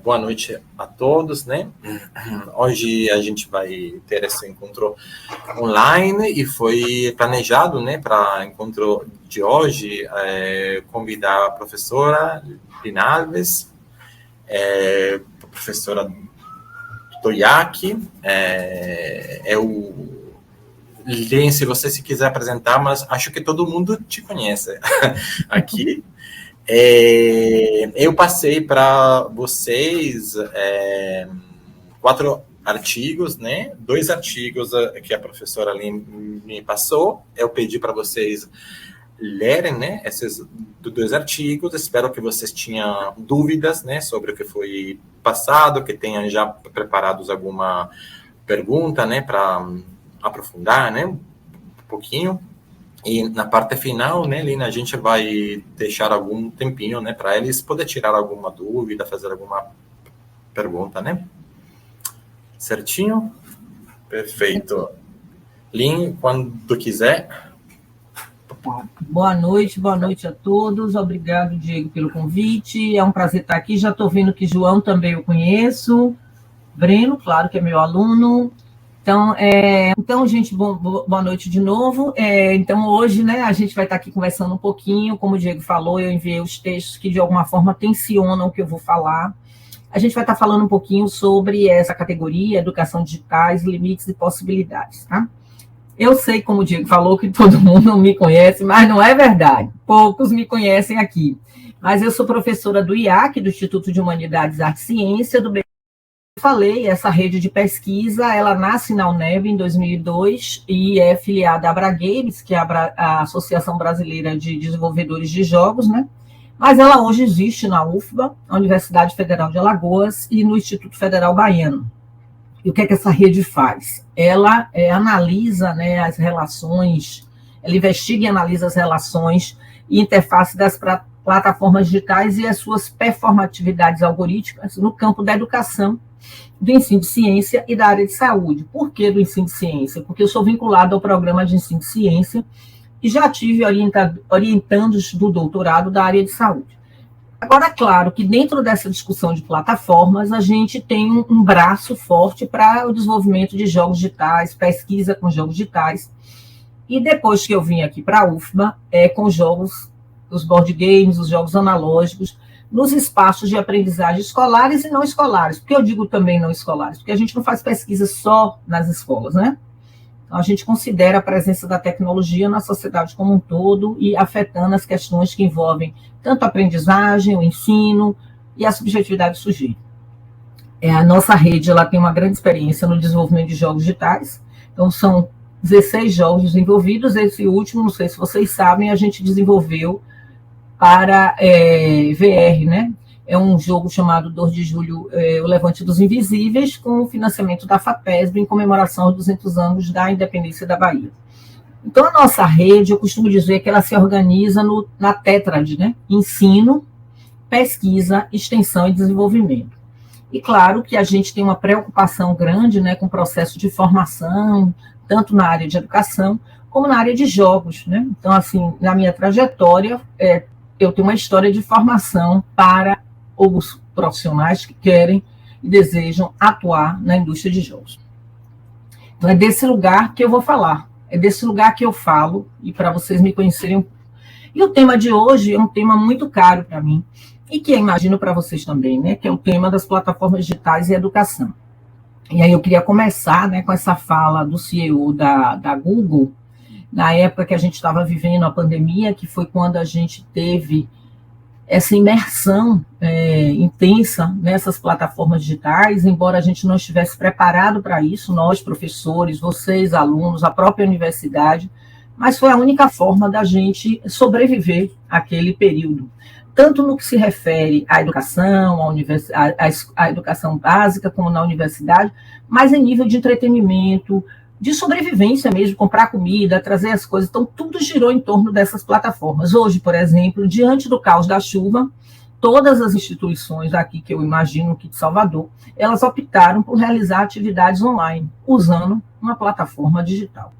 Boa noite a todos, né? Hoje a gente vai ter esse encontro online e foi planejado, né, para o encontro de hoje, convidar a professora Lina Alves, a professora Toyaki, Lin, se você se quiser apresentar, mas acho que todo mundo te conhece aqui. Eu passei para vocês 4 artigos, né? 2 artigos que a professora Lin me passou. Eu pedi para vocês lerem, né, esses 2 artigos. Espero que vocês tenham dúvidas, né, sobre o que foi passado, que tenham já preparados alguma pergunta, né, para aprofundar, né, um pouquinho. E na parte final, né, Lina, a gente vai deixar algum tempinho, né, para eles poderem tirar alguma dúvida, fazer alguma pergunta, né? Certinho? Perfeito. Lin, quando quiser. Boa noite a todos. Obrigado, Diego, pelo convite. É um prazer estar aqui. Já estou vendo que João também eu conheço. Breno, claro que é meu aluno. Então, gente, boa noite de novo. Então, hoje, né, a gente vai estar aqui conversando um pouquinho. Como o Diego falou, eu enviei os textos que, de alguma forma, tensionam o que eu vou falar. A gente vai estar falando um pouquinho sobre essa categoria, educação digitais, limites e possibilidades, tá? Eu sei, como o Diego falou, que todo mundo me conhece, mas não é verdade. Poucos me conhecem aqui. Mas eu sou professora do IAC, do Instituto de Humanidades, Arte e Ciência, do falei, essa rede de pesquisa, ela nasce na UNEB em 2002 e é filiada à Abragames, que é a Associação Brasileira de Desenvolvedores de Jogos, né? Mas ela hoje existe na UFBA, a Universidade Federal de Alagoas, e no Instituto Federal Baiano. E o que é que essa rede faz? Ela analisa, né, as relações, ela investiga e analisa as relações e interface das plataformas digitais e as suas performatividades algorítmicas no campo da educação, do ensino de ciência e da área de saúde. Por que do ensino de ciência? Porque eu sou vinculado ao programa de ensino de ciência e já tive orientandos do doutorado da área de saúde. Agora, claro que dentro dessa discussão de plataformas, a gente tem um braço forte para o desenvolvimento de jogos digitais, pesquisa com jogos digitais. E depois que eu vim aqui para a UFBA, com jogos, os board games, os jogos analógicos, nos espaços de aprendizagem escolares e não escolares. Por que eu digo também não escolares? Porque a gente não faz pesquisa só nas escolas, né? Então, a gente considera a presença da tecnologia na sociedade como um todo e afetando as questões que envolvem tanto a aprendizagem, o ensino e a subjetividade do sujeito. A nossa rede ela tem uma grande experiência no desenvolvimento de jogos digitais. Então, são 16 jogos desenvolvidos. Esse último, não sei se vocês sabem, a gente desenvolveu para VR, né? É um jogo chamado 2 de Julho, O Levante dos Invisíveis, com o financiamento da FAPESB em comemoração aos 200 anos da independência da Bahia. Então, a nossa rede, eu costumo dizer que ela se organiza na tétrade, né? Ensino, pesquisa, extensão e desenvolvimento. E claro que a gente tem uma preocupação grande, né, com o processo de formação, tanto na área de educação, como na área de jogos, né? Então, assim, na minha trajetória, eu tenho uma história de formação para os profissionais que querem e desejam atuar na indústria de jogos. Então, é desse lugar que eu vou falar, é desse lugar que eu falo, e para vocês me conhecerem. E o tema de hoje é um tema muito caro para mim, e que eu imagino para vocês também, né, que é o tema das plataformas digitais e educação. E aí eu queria começar, né, com essa fala do CEO da Google, na época que a gente estava vivendo a pandemia, que foi quando a gente teve essa imersão intensa nessas plataformas digitais, embora a gente não estivesse preparado para isso, nós, professores, vocês, alunos, a própria universidade, mas foi a única forma da gente sobreviver àquele período, tanto no que se refere à educação, à educação básica, como na universidade, mas em nível de entretenimento, de sobrevivência mesmo, comprar comida, trazer as coisas. Então, tudo girou em torno dessas plataformas. Hoje, por exemplo, diante do caos da chuva, todas as instituições aqui, que eu imagino aqui de Salvador, elas optaram por realizar atividades online, usando uma plataforma digital.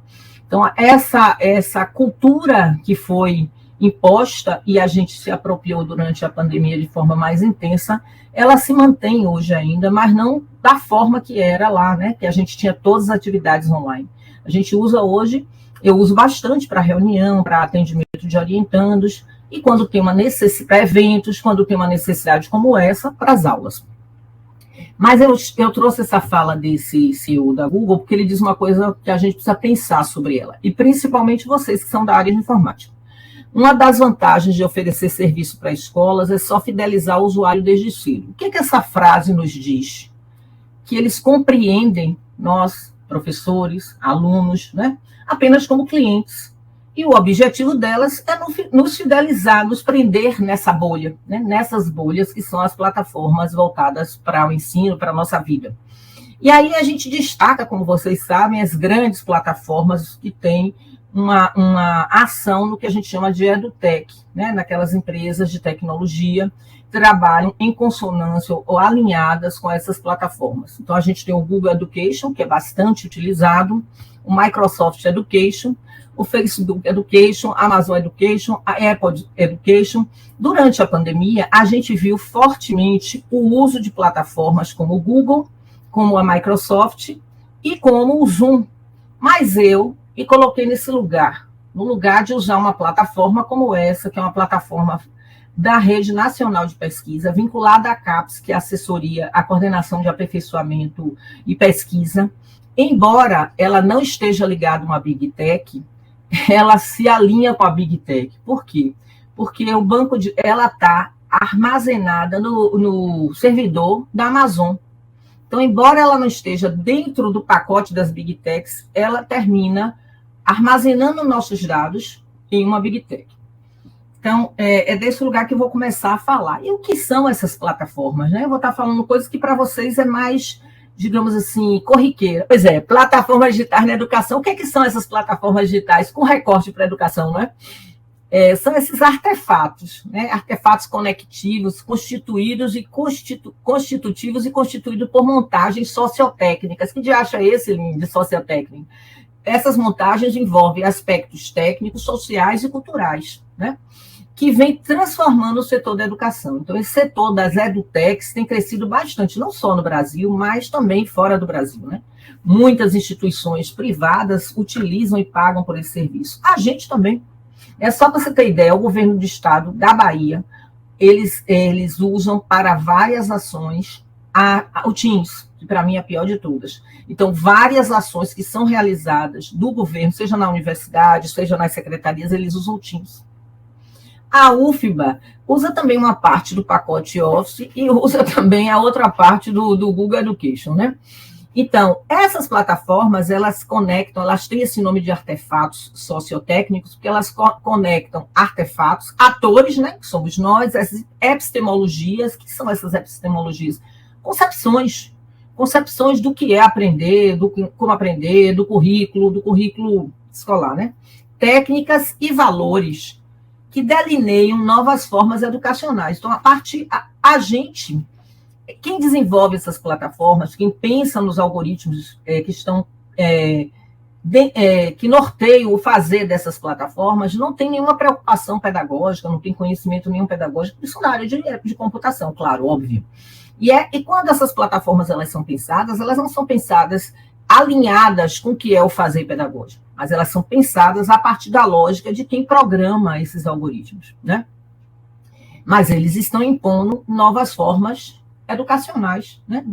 Então, essa cultura que foi imposta e a gente se apropriou durante a pandemia de forma mais intensa, ela se mantém hoje ainda, mas não da forma que era lá, né? Que a gente tinha todas as atividades online. A gente usa hoje, eu uso bastante para reunião, para atendimento de orientandos, e quando tem uma necessidade, para eventos, quando tem uma necessidade como essa, para as aulas. Mas eu trouxe essa fala desse CEO da Google, porque ele diz uma coisa que a gente precisa pensar sobre ela, e principalmente vocês que são da área de informática. Uma das vantagens de oferecer serviço para escolas é só fidelizar o usuário desde cedo. O que essa frase nos diz? Que eles compreendem nós, professores, alunos, né, apenas como clientes. E o objetivo delas é nos fidelizar, nos prender nessa bolha, né, nessas bolhas que são as plataformas voltadas para o ensino, para a nossa vida. E aí a gente destaca, como vocês sabem, as grandes plataformas que têm uma ação no que a gente chama de EduTech, né, naquelas empresas de tecnologia que trabalham em consonância ou alinhadas com essas plataformas. Então, a gente tem o Google Education, que é bastante utilizado, o Microsoft Education, o Facebook Education, a Amazon Education, a Apple Education. Durante a pandemia, a gente viu fortemente o uso de plataformas como o Google, como a Microsoft e como o Zoom. Mas eu me coloquei nesse lugar, no lugar de usar uma plataforma como essa, que é uma plataforma da Rede Nacional de Pesquisa, vinculada à CAPES, que é a assessoria, a coordenação de aperfeiçoamento e pesquisa. Embora ela não esteja ligada a uma Big Tech, ela se alinha com a Big Tech. Por quê? Porque o banco ela está armazenada no servidor da Amazon. Então, embora ela não esteja dentro do pacote das Big Techs, ela termina armazenando nossos dados em uma Big Tech. Então, é desse lugar que eu vou começar a falar. E o que são essas plataformas, né? Eu vou estar falando coisas que para vocês é mais, digamos assim, corriqueira. Pois é, plataformas digitais na educação. O que é que são essas plataformas digitais com recorte para a educação, não é? São esses artefatos, né? Artefatos conectivos, constituídos e constitutivos e constituídos por montagens sociotécnicas. Que diacho é esse, Lino, de sociotécnica? Essas montagens envolvem aspectos técnicos, sociais e culturais, né, que vem transformando o setor da educação. Então, esse setor das edutechs tem crescido bastante, não só no Brasil, mas também fora do Brasil, né? Muitas instituições privadas utilizam e pagam por esse serviço. A gente também. É só para você ter ideia, o governo do estado da Bahia, eles usam para várias ações o Teams, que para mim é a pior de todas. Então, várias ações que são realizadas do governo, seja na universidade, seja nas secretarias, eles usam o Teams. A UFBA usa também uma parte do pacote Office e usa também a outra parte do Google Education, né? Então, essas plataformas, elas conectam, elas têm esse nome de artefatos sociotécnicos, porque elas conectam artefatos, atores, né, que somos nós, as epistemologias, que são essas epistemologias? Concepções do que é aprender, como aprender, do currículo escolar, né? Técnicas e valores que delineiam novas formas educacionais. Então, a gente, quem desenvolve essas plataformas, quem pensa nos algoritmos que estão que norteiam o fazer dessas plataformas, não tem nenhuma preocupação pedagógica, não tem conhecimento nenhum pedagógico, isso na área de computação, claro, óbvio. E quando essas plataformas elas não são pensadas alinhadas com o que é o fazer pedagógico, mas elas são pensadas a partir da lógica de quem programa esses algoritmos, né? Mas eles estão impondo novas formas educacionais, né?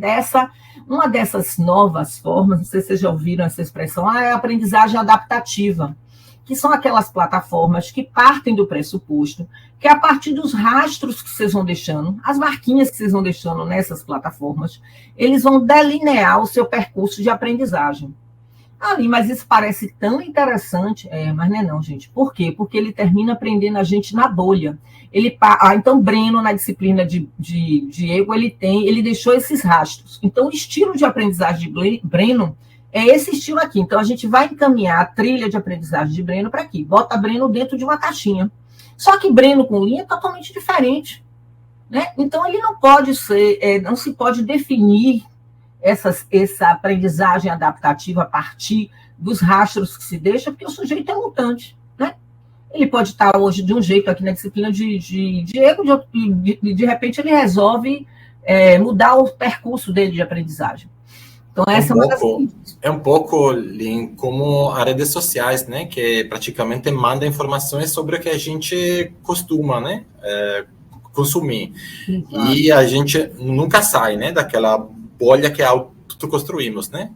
Uma dessas novas formas, não sei se vocês já ouviram essa expressão, é a aprendizagem adaptativa, que são aquelas plataformas que partem do pressuposto que a partir dos rastros que vocês vão deixando, as marquinhas que vocês vão deixando nessas plataformas, eles vão delinear o seu percurso de aprendizagem. Mas isso parece tão interessante, mas não é não, gente. Por quê? Porque ele termina aprendendo a gente na bolha. Então, Breno, na disciplina de Diego, ele deixou esses rastros. Então, o estilo de aprendizagem de Breno é esse estilo aqui. Então, a gente vai encaminhar a trilha de aprendizagem de Breno para aqui. Bota Breno dentro de uma caixinha. Só que Breno com linha é totalmente diferente, né? Então, ele não pode ser, não se pode definir essa aprendizagem adaptativa a partir dos rastros que se deixa, porque o sujeito é mutante, né? Ele pode estar hoje de um jeito aqui na disciplina de Diego, de repente ele resolve mudar o percurso dele de aprendizagem. Então, essa é um pouco como as redes sociais, né? Que praticamente manda informações sobre o que a gente costuma, né? Consumir. E a gente nunca sai, né? Daquela bolha que autoconstruímos, né?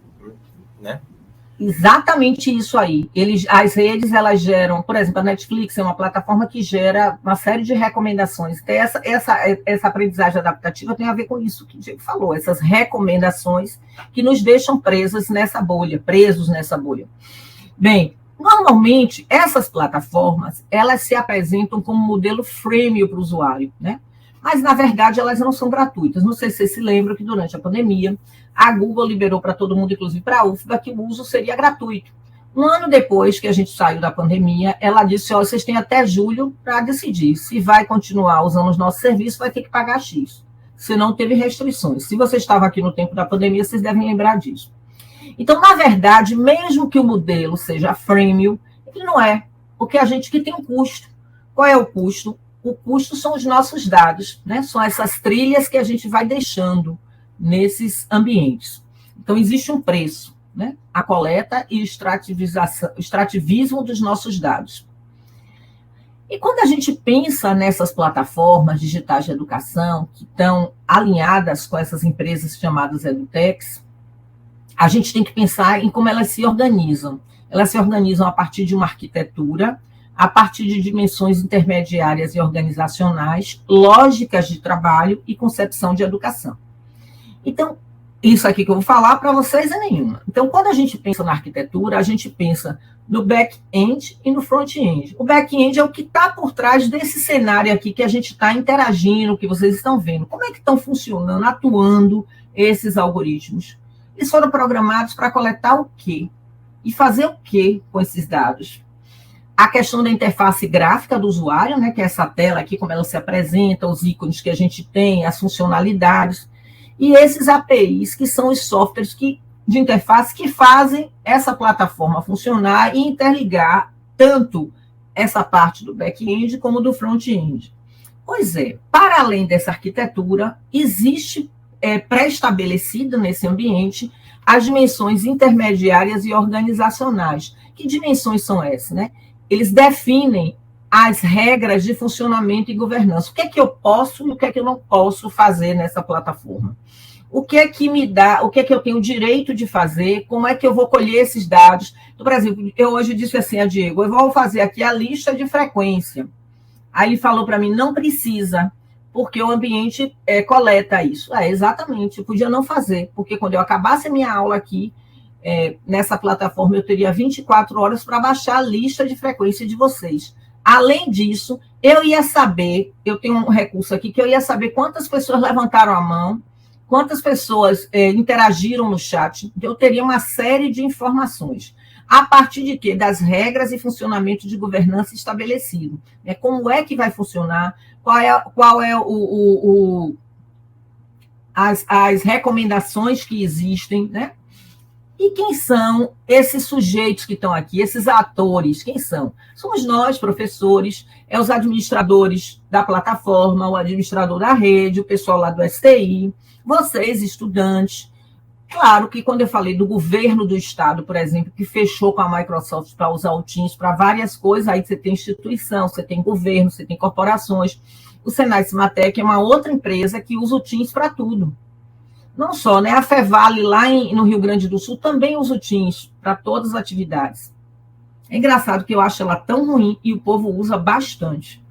Exatamente isso aí. As redes, elas geram, por exemplo, a Netflix é uma plataforma que gera uma série de recomendações. Então, essa aprendizagem adaptativa tem a ver com isso que o Diego falou, essas recomendações que nos deixam presos nessa bolha. Bem, normalmente, essas plataformas, elas se apresentam como modelo freemium para o usuário, né? Mas, na verdade, elas não são gratuitas. Não sei se vocês se lembram que, durante a pandemia, a Google liberou para todo mundo, inclusive para a UFBA, que o uso seria gratuito. Um ano depois que a gente saiu da pandemia, ela disse, vocês têm até julho para decidir. Se vai continuar usando os nossos serviços, vai ter que pagar X. Se não, teve restrições. Se você estava aqui no tempo da pandemia, vocês devem lembrar disso. Então, na verdade, mesmo que o modelo seja freemium, ele não é. Porque a gente que tem um custo. Qual é o custo? O custo são os nossos dados, né? São essas trilhas que a gente vai deixando nesses ambientes. Então, existe um preço, né? A coleta e extrativismo dos nossos dados. E quando a gente pensa nessas plataformas digitais de educação, que estão alinhadas com essas empresas chamadas edutechs, a gente tem que pensar em como elas se organizam. Elas se organizam a partir de uma arquitetura, a partir de dimensões intermediárias e organizacionais, lógicas de trabalho e concepção de educação. Então, isso aqui que eu vou falar para vocês é nenhuma. Então, quando a gente pensa na arquitetura, a gente pensa no back-end e no front-end. O back-end é o que está por trás desse cenário aqui que a gente está interagindo, que vocês estão vendo. Como é que estão funcionando, atuando esses algoritmos? Eles foram programados para coletar o quê? E fazer o quê com esses dados? A questão da interface gráfica do usuário, né, que é essa tela aqui, como ela se apresenta, os ícones que a gente tem, as funcionalidades, e esses APIs, que são os softwares de interface que fazem essa plataforma funcionar e interligar tanto essa parte do back-end como do front-end. Pois é, para além dessa arquitetura, existe pré-estabelecido nesse ambiente as dimensões intermediárias e organizacionais. Que dimensões são essas, né? Eles definem as regras de funcionamento e governança. O que é que eu posso e o que é que eu não posso fazer nessa plataforma? O que é que me dá, o que é que eu tenho direito de fazer, como é que eu vou colher esses dados. Então, por exemplo, eu hoje disse assim a Diego, eu vou fazer aqui a lista de frequência. Aí ele falou para mim, não precisa, porque o ambiente coleta isso. Exatamente, eu podia não fazer, porque quando eu acabasse a minha aula aqui, nessa plataforma, eu teria 24 horas para baixar a lista de frequência de vocês. Além disso, eu ia saber, eu tenho um recurso aqui, que eu ia saber quantas pessoas levantaram a mão, quantas pessoas interagiram no chat, eu teria uma série de informações. A partir de quê? Das regras e funcionamento de governança estabelecido. Como é que vai funcionar, qual é as recomendações que existem, né? E quem são esses sujeitos que estão aqui, esses atores, quem são? Somos nós, professores, os administradores da plataforma, o administrador da rede, o pessoal lá do STI, vocês, estudantes. Claro que quando eu falei do governo do estado, por exemplo, que fechou com a Microsoft para usar o Teams para várias coisas, aí você tem instituição, você tem governo, você tem corporações. O Senai Cimatec é uma outra empresa que usa o Teams para tudo. Não só, né? A Fevale, lá no Rio Grande do Sul, também usa o Teams para todas as atividades. É engraçado que eu acho ela tão ruim e o povo usa bastante.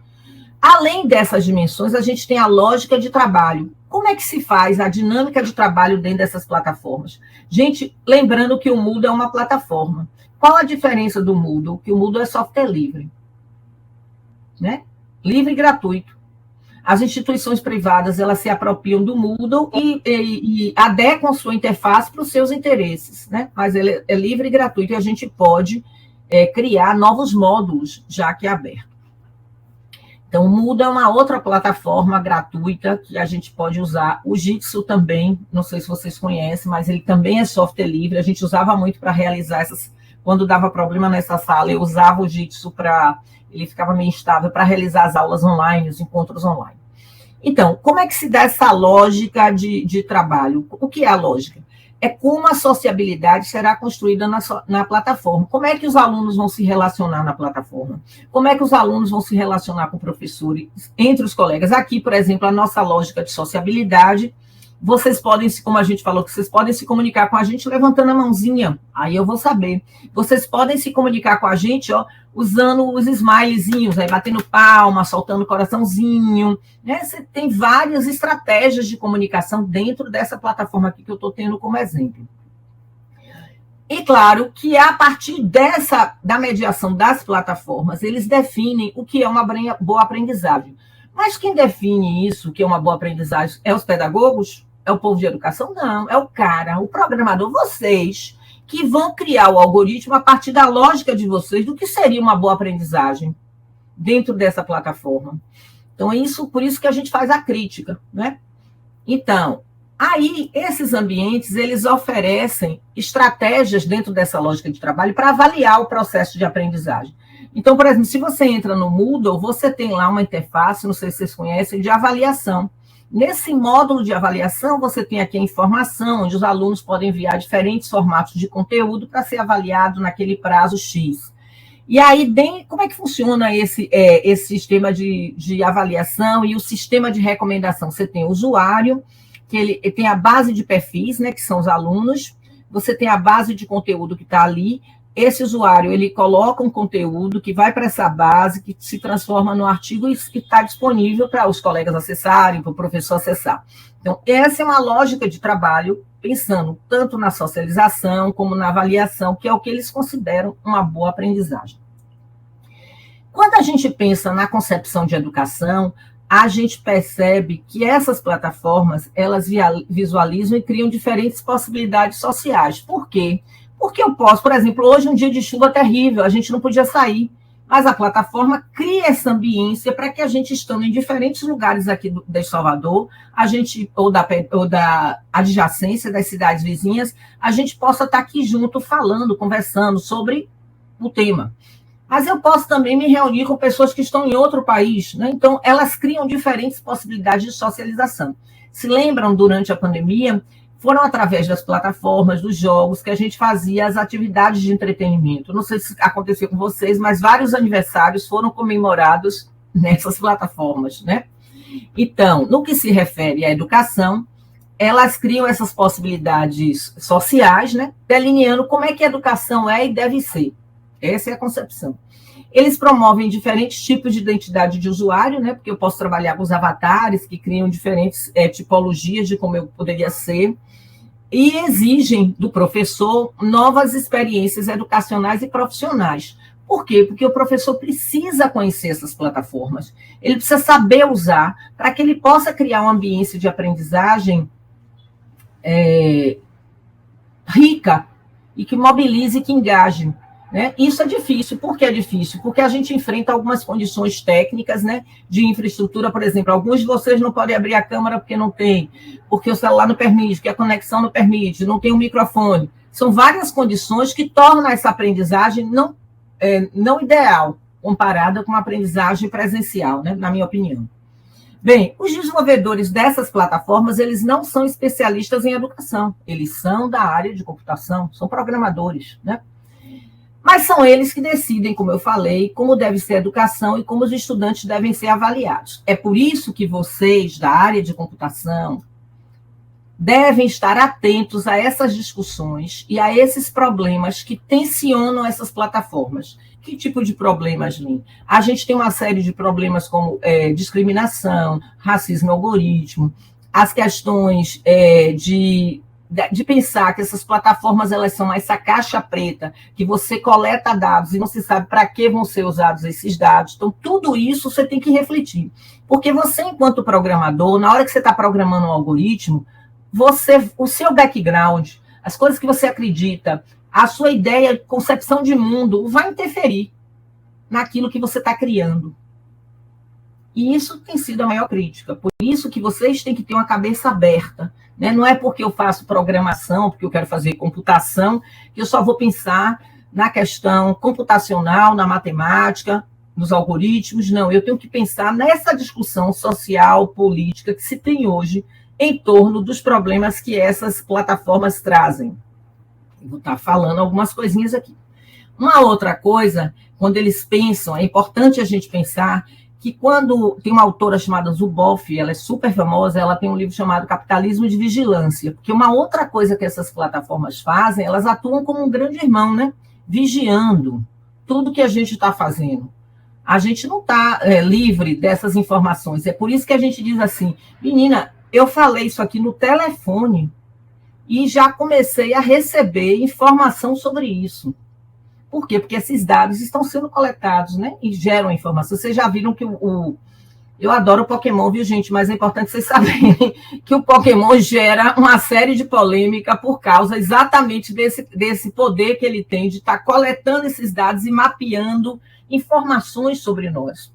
Além dessas dimensões, a gente tem a lógica de trabalho. Como é que se faz a dinâmica de trabalho dentro dessas plataformas? Gente, lembrando que o Moodle é uma plataforma. Qual a diferença do Moodle? Que o Moodle é software livre. Né? Livre e gratuito. As instituições privadas, elas se apropriam do Moodle e adequam sua interface para os seus interesses, né? Mas ele é livre e gratuito e a gente pode criar novos módulos, já que é aberto. Então, o Moodle é uma outra plataforma gratuita que a gente pode usar. O Jitsu também, não sei se vocês conhecem, mas ele também é software livre. A gente usava muito para realizar essas quando dava problema nessa sala, eu usava o Jitsi ele ficava meio instável para realizar as aulas online, os encontros online. Então, como é que se dá essa lógica de trabalho? O que é a lógica? É como a sociabilidade será construída na plataforma. Como é que os alunos vão se relacionar na plataforma? Como é que os alunos vão se relacionar com o professor, entre os colegas? Aqui, por exemplo, a nossa lógica de sociabilidade, vocês podem, como a gente falou, que vocês podem se comunicar com a gente levantando a mãozinha, aí eu vou saber. Vocês podem se comunicar com a gente, ó, usando os smilezinhos, aí batendo palma, soltando coraçãozinho, né? Você tem várias estratégias de comunicação dentro dessa plataforma aqui que eu estou tendo como exemplo. E claro que a partir da mediação das plataformas, eles definem o que é uma boa aprendizagem. Mas quem define isso, que é uma boa aprendizagem, é os pedagogos? É o povo de educação? Não, é o programador, vocês, que vão criar o algoritmo a partir da lógica de vocês, do que seria uma boa aprendizagem dentro dessa plataforma. Então, por isso que a gente faz a crítica, né? Então, aí, esses ambientes, eles oferecem estratégias dentro dessa lógica de trabalho para avaliar o processo de aprendizagem. Então, por exemplo, se você entra no Moodle, você tem lá uma interface, não sei se vocês conhecem, de avaliação. Nesse módulo de avaliação, você tem aqui a informação, onde os alunos podem enviar diferentes formatos de conteúdo para ser avaliado naquele prazo X. E aí, como é que funciona esse sistema de avaliação e o sistema de recomendação? Você tem o usuário, que ele tem a base de perfis, né, que são os alunos, você tem a base de conteúdo que está ali. Esse usuário, ele coloca um conteúdo que vai para essa base, que se transforma no artigo e está disponível para os colegas acessarem, para o professor acessar. Então, essa é uma lógica de trabalho, pensando tanto na socialização como na avaliação, que é o que eles consideram uma boa aprendizagem. Quando a gente pensa na concepção de educação, a gente percebe que essas plataformas, elas visualizam e criam diferentes possibilidades sociais. Por quê? Porque eu posso, por exemplo, hoje um dia de chuva terrível, a gente não podia sair, mas a plataforma cria essa ambiência para que a gente, estando em diferentes lugares aqui de Salvador, ou da adjacência das cidades vizinhas, a gente possa estar aqui junto, falando, conversando sobre o tema. Mas eu posso também me reunir com pessoas que estão em outro país, né? Então, elas criam diferentes possibilidades de socialização. Se lembram, durante a pandemia, foram através das plataformas, dos jogos, que a gente fazia as atividades de entretenimento. Não sei se aconteceu com vocês, mas vários aniversários foram comemorados nessas plataformas, né? Então, no que se refere à educação, elas criam essas possibilidades sociais, né? Delineando como é que a educação é e deve ser. Essa é a concepção. Eles promovem diferentes tipos de identidade de usuário, né? Porque eu posso trabalhar com os avatares, que criam diferentes tipologias de como eu poderia ser, e exigem do professor novas experiências educacionais e profissionais. Por quê? Porque o professor precisa conhecer essas plataformas, ele precisa saber usar, para que ele possa criar uma ambiência de aprendizagem rica, e que mobilize e que engaje. Né? Isso é difícil. Por que é difícil? Porque a gente enfrenta algumas condições técnicas, né, de infraestrutura, por exemplo. Alguns de vocês não podem abrir a câmera porque não tem, porque o celular não permite, porque a conexão não permite, não tem um microfone. São várias condições que tornam essa aprendizagem não ideal, comparada com uma aprendizagem presencial, né, na minha opinião. Bem, os desenvolvedores dessas plataformas, eles não são especialistas em educação, eles são da área de computação, são programadores, né? Mas são eles que decidem, como eu falei, como deve ser a educação e como os estudantes devem ser avaliados. É por isso que vocês, da área de computação, devem estar atentos a essas discussões e a esses problemas que tensionam essas plataformas. Que tipo de problemas, Lin? A gente tem uma série de problemas como discriminação, racismo algoritmo, as questões de pensar que essas plataformas, elas são essa caixa preta, que você coleta dados e não se sabe para que vão ser usados esses dados. Então, tudo isso você tem que refletir. Porque você, enquanto programador, na hora que você está programando um algoritmo, o seu background, as coisas que você acredita, a sua ideia, concepção de mundo, vai interferir naquilo que você está criando. E isso tem sido a maior crítica. Por isso que vocês têm que ter uma cabeça aberta. Né? Não é porque eu faço programação, porque eu quero fazer computação, que eu só vou pensar na questão computacional, na matemática, nos algoritmos, não. Eu tenho que pensar nessa discussão social, política, que se tem hoje em torno dos problemas que essas plataformas trazem. Vou estar falando algumas coisinhas aqui. Uma outra coisa, quando eles pensam, é importante a gente pensar que quando tem uma autora chamada Zuboff, ela é super famosa, ela tem um livro chamado Capitalismo de Vigilância, porque uma outra coisa que essas plataformas fazem, elas atuam como um grande irmão, né? Vigiando tudo que a gente está fazendo. A gente não está livre dessas informações. É por isso que a gente diz assim, menina, eu falei isso aqui no telefone e já comecei a receber informação sobre isso. Por quê? Porque esses dados estão sendo coletados, né? E geram informação. Vocês já viram que eu adoro o Pokémon, viu, gente? Mas é importante vocês saberem que o Pokémon gera uma série de polêmica por causa exatamente desse poder que ele tem de estar coletando esses dados e mapeando informações sobre nós.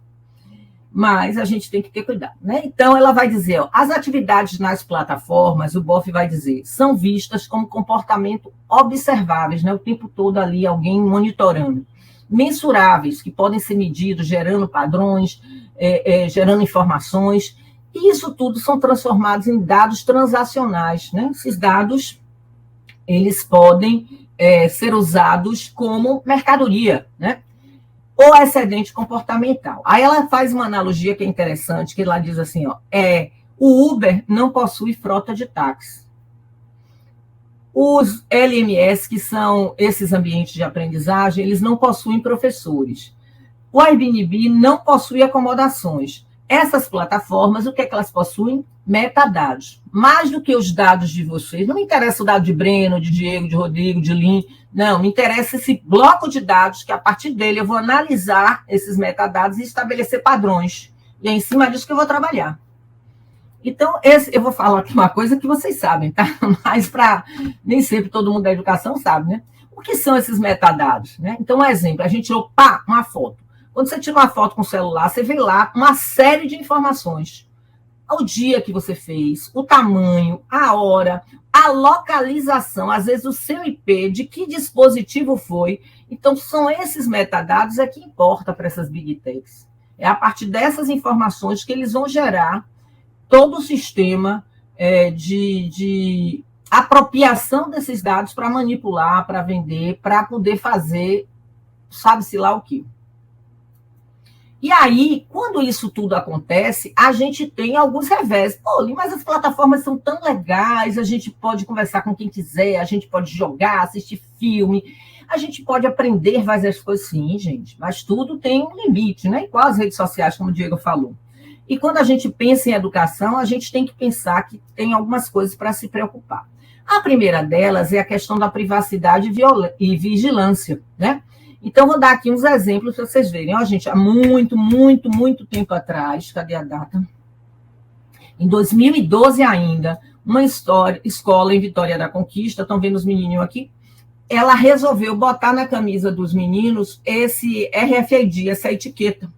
Mas a gente tem que ter cuidado, né? Então, ela vai dizer, ó, as atividades nas plataformas, o Boff vai dizer, são vistas como comportamento observáveis, né? O tempo todo ali, alguém monitorando. Mensuráveis, que podem ser medidos, gerando padrões, gerando informações. E isso tudo são transformados em dados transacionais, né? Esses dados, eles podem ser usados como mercadoria, né? Ou excedente comportamental. Aí ela faz uma analogia que é interessante, que ela diz assim, ó, o Uber não possui frota de táxi. Os LMS, que são esses ambientes de aprendizagem, eles não possuem professores. O Airbnb não possui acomodações. Essas plataformas, o que é que elas possuem? Metadados. Mais do que os dados de vocês. Não me interessa o dado de Breno, de Diego, de Rodrigo, de Lin. Não, me interessa esse bloco de dados que, a partir dele, eu vou analisar esses metadados e estabelecer padrões. E é em cima disso que eu vou trabalhar. Então, eu vou falar aqui uma coisa que vocês sabem, tá? Mas nem sempre todo mundo da educação sabe, né? O que são esses metadados, né? Então, um exemplo, a gente tirou, uma foto. Quando você tira uma foto com o celular, você vê lá uma série de informações. O dia que você fez, o tamanho, a hora, a localização, às vezes o seu IP, de que dispositivo foi. Então, são esses metadados que importa para essas Big Techs. É a partir dessas informações que eles vão gerar todo o sistema de apropriação desses dados para manipular, para vender, para poder fazer, sabe-se lá o quê. E aí, quando isso tudo acontece, a gente tem alguns revés. Pô, mas as plataformas são tão legais, a gente pode conversar com quem quiser, a gente pode jogar, assistir filme, a gente pode aprender várias coisas, sim, gente, mas tudo tem um limite, né? Igual as redes sociais, como o Diego falou. E quando a gente pensa em educação, a gente tem que pensar que tem algumas coisas para se preocupar. A primeira delas é a questão da privacidade e vigilância, né? Então, vou dar aqui uns exemplos para vocês verem. Ó, gente, há muito tempo atrás, cadê a data? Em 2012 ainda, uma escola em Vitória da Conquista, estão vendo os menininhos aqui? Ela resolveu botar na camisa dos meninos esse RFID, essa etiqueta.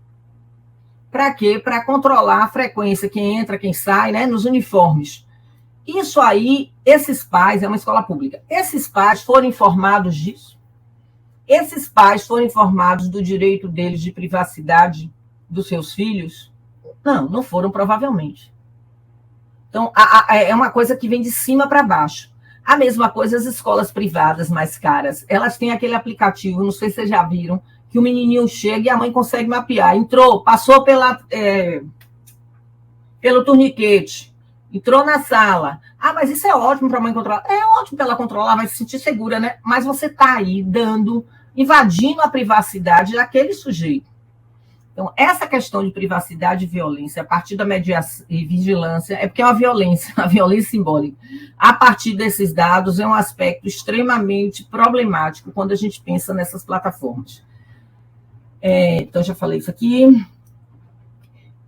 Para quê? Para controlar a frequência, quem entra, quem sai, né, nos uniformes. Isso aí, esses pais, é uma escola pública, esses pais foram informados disso? Esses pais foram informados do direito deles de privacidade dos seus filhos? Não foram, provavelmente. Então, é uma coisa que vem de cima para baixo. A mesma coisa as escolas privadas mais caras. Elas têm aquele aplicativo, não sei se vocês já viram, que o menininho chega e a mãe consegue mapear. Entrou, passou pelo torniquete, entrou na sala. Ah, mas isso é ótimo para a mãe controlar. É ótimo para ela controlar, vai se sentir segura, né? Mas você está aí invadindo a privacidade daquele sujeito. Então, essa questão de privacidade e violência, a partir da mediação e vigilância, é porque é uma violência simbólica. A partir desses dados, é um aspecto extremamente problemático quando a gente pensa nessas plataformas. Então, já falei isso aqui.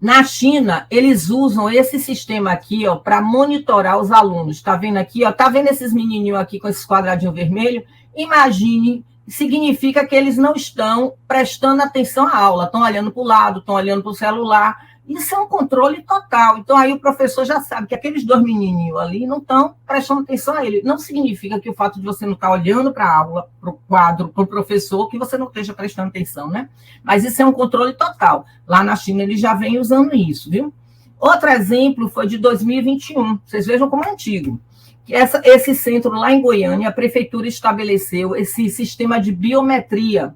Na China, eles usam esse sistema aqui, ó, para monitorar os alunos. Está vendo aqui, ó? Está vendo esses menininhos aqui com esses quadradinhos vermelhos? Imagine, significa que eles não estão prestando atenção à aula, estão olhando para o lado, estão olhando para o celular. Isso é um controle total. Então, aí o professor já sabe que aqueles 2 menininhos ali não estão prestando atenção a ele. Não significa que o fato de você não estar olhando para a aula, para o quadro, para o professor, que você não esteja prestando atenção, né? Mas isso é um controle total. Lá na China, eles já vêm usando isso, viu? Outro exemplo foi de 2021. Vocês vejam como é antigo. Esse centro lá em Goiânia, a prefeitura estabeleceu esse sistema de biometria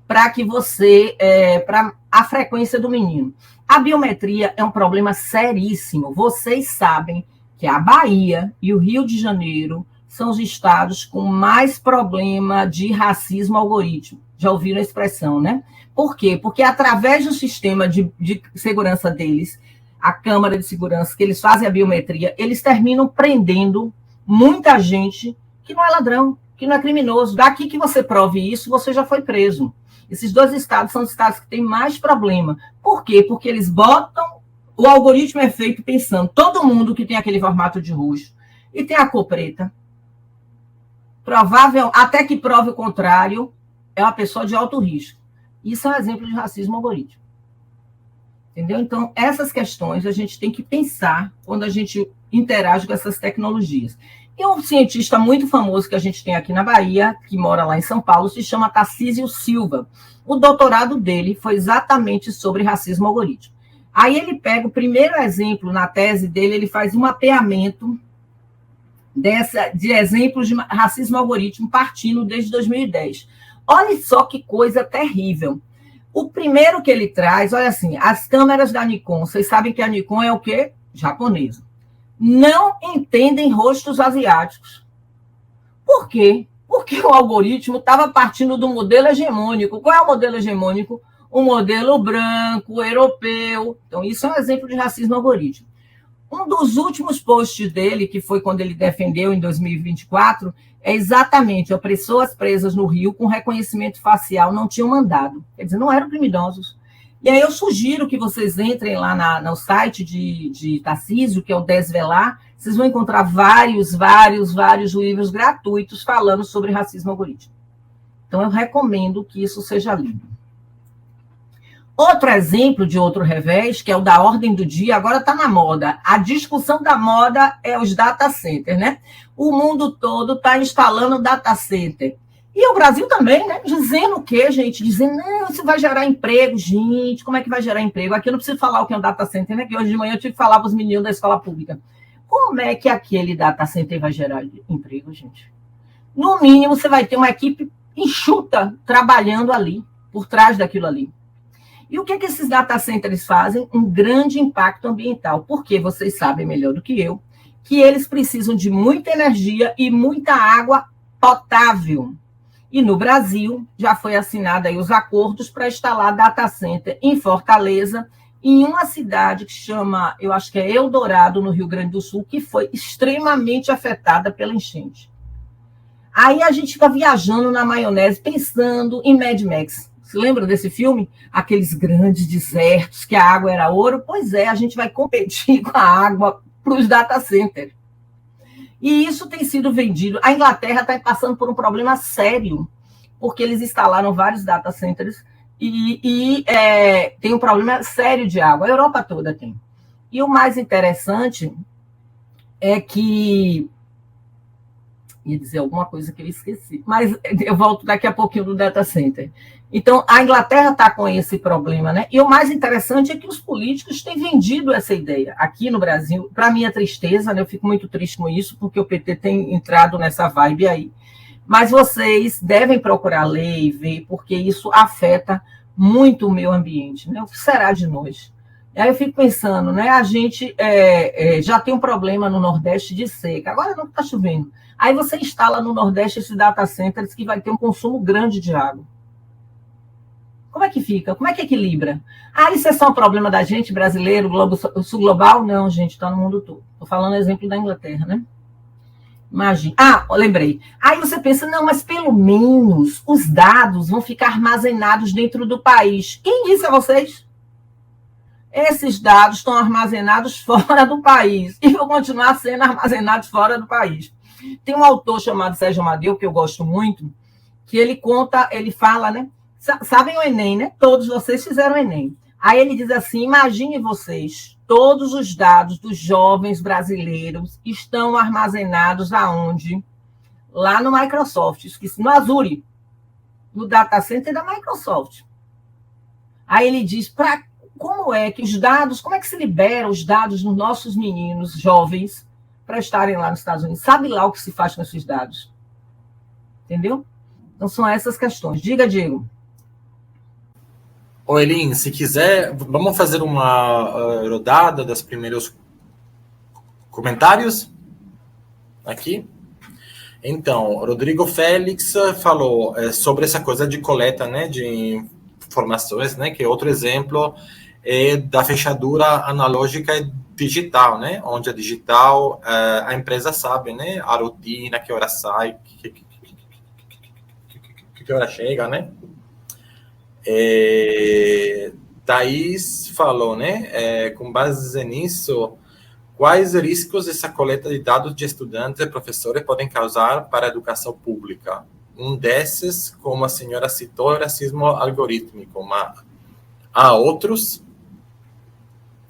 para que você, para a frequência do menino. A biometria é um problema seríssimo. Vocês sabem que a Bahia e o Rio de Janeiro são os estados com mais problema de racismo algoritmo. Já ouviram a expressão, né? Por quê? Porque através do sistema de segurança deles, a Câmara de Segurança, que eles fazem a biometria, eles terminam prendendo muita gente que não é ladrão, que não é criminoso. Daqui que você prove isso, você já foi preso. Esses 2 estados são os estados que têm mais problema. Por quê? Porque eles botam... O algoritmo é feito pensando todo mundo que tem aquele formato de rosto e tem a cor preta. Provável, até que prove o contrário, é uma pessoa de alto risco. Isso é um exemplo de racismo algorítmico. Entendeu? Então, essas questões a gente tem que pensar quando a gente interage com essas tecnologias. E um cientista muito famoso que a gente tem aqui na Bahia, que mora lá em São Paulo, se chama Tarcísio Silva. O doutorado dele foi exatamente sobre racismo algorítmico. Aí ele pega o primeiro exemplo na tese dele, ele faz um mapeamento de exemplos de racismo algorítmico partindo desde 2010. Olha só que coisa terrível. O primeiro que ele traz, olha assim, as câmeras da Nikon, vocês sabem que a Nikon é o quê? Japonesa. Não entendem rostos asiáticos. Por quê? Porque o algoritmo estava partindo do modelo hegemônico. Qual é o modelo hegemônico? O modelo branco, europeu. Então, isso é um exemplo de racismo algorítmico. Um dos últimos posts dele, que foi quando ele defendeu em 2024, é exatamente pessoas presas no Rio com reconhecimento facial não tinham mandado. Quer dizer, não eram criminosos. E aí eu sugiro que vocês entrem lá no site de Tarcísio, que é o Desvelar, vocês vão encontrar vários livros gratuitos falando sobre racismo algorítmico. Então, eu recomendo que isso seja lido. Outro exemplo de outro revés, que é o da ordem do dia, agora está na moda. A discussão da moda é os data centers, né? O mundo todo está instalando data center. E o Brasil também, né? Dizendo o quê, gente? Dizendo, não, isso vai gerar emprego. Gente, como é que vai gerar emprego? Aqui eu não preciso falar o que é um data center, né? Que hoje de manhã eu tive que falar para os meninos da escola pública. Como é que aquele data center vai gerar emprego, gente? No mínimo, você vai ter uma equipe enxuta trabalhando ali, por trás daquilo ali. E o que esses data centers fazem? Um grande impacto ambiental, porque vocês sabem melhor do que eu, que eles precisam de muita energia e muita água potável. E no Brasil, já foi assinado aí os acordos para instalar data center em Fortaleza, em uma cidade que chama, eu acho que é Eldorado, no Rio Grande do Sul, que foi extremamente afetada pela enchente. Aí a gente fica viajando na maionese, pensando em Mad Max. Você lembra desse filme? Aqueles grandes desertos, que a água era ouro? Pois é, a gente vai competir com a água para os data centers. E isso tem sido vendido. A Inglaterra está passando por um problema sério, porque eles instalaram vários data centers e tem um problema sério de água. A Europa toda tem. E o mais interessante é que... ia dizer alguma coisa que eu esqueci, mas eu volto daqui a pouquinho do data center. Então, a Inglaterra está com esse problema, né? E o mais interessante é que os políticos têm vendido essa ideia aqui no Brasil. Para minha tristeza, né? Eu fico muito triste com isso, porque o PT tem entrado nessa vibe aí. Mas vocês devem procurar ler e ver, porque isso afeta muito o meio ambiente, né? O que será de nós? Aí eu fico pensando, né? A gente já tem um problema no Nordeste de seca, agora não está chovendo. Aí você instala no Nordeste esse data centers que vai ter um consumo grande de água. Como é que fica? Como é que equilibra? Ah, isso é só um problema da gente, brasileiro, sul global? Não, gente, está no mundo todo. Estou falando exemplo da Inglaterra, né? Imagina. Ah, lembrei. Aí você pensa, não, mas pelo menos os dados vão ficar armazenados dentro do país. Quem disse a vocês? Esses dados estão armazenados fora do país e vão continuar sendo armazenados fora do país. Tem um autor chamado Sérgio Amadeu, que eu gosto muito, que ele fala, né? Sabem o Enem, né? Todos vocês fizeram o Enem. Aí ele diz assim, imagine vocês, todos os dados dos jovens brasileiros estão armazenados aonde? Lá no Microsoft, esqueci, no Azure, no data center da Microsoft. Aí ele diz, como é que os dados, como é que se libera os dados dos nossos meninos jovens para estarem lá nos Estados Unidos? Sabe lá o que se faz com esses dados? Entendeu? Então são essas questões. Diga, Diego. Ô, Elin, se quiser, vamos fazer uma rodada dos primeiros comentários aqui. Então, Rodrigo Félix falou sobre essa coisa de coleta, né, de informações, né, que é outro exemplo da fechadura analógica e digital, né, onde a digital, a empresa sabe, né, a rotina, que hora sai, que hora chega, né. Thaís falou, né, com base nisso, quais riscos essa coleta de dados de estudantes e professores podem causar para a educação pública? Um desses, como a senhora citou, é racismo algorítmico, mas há outros?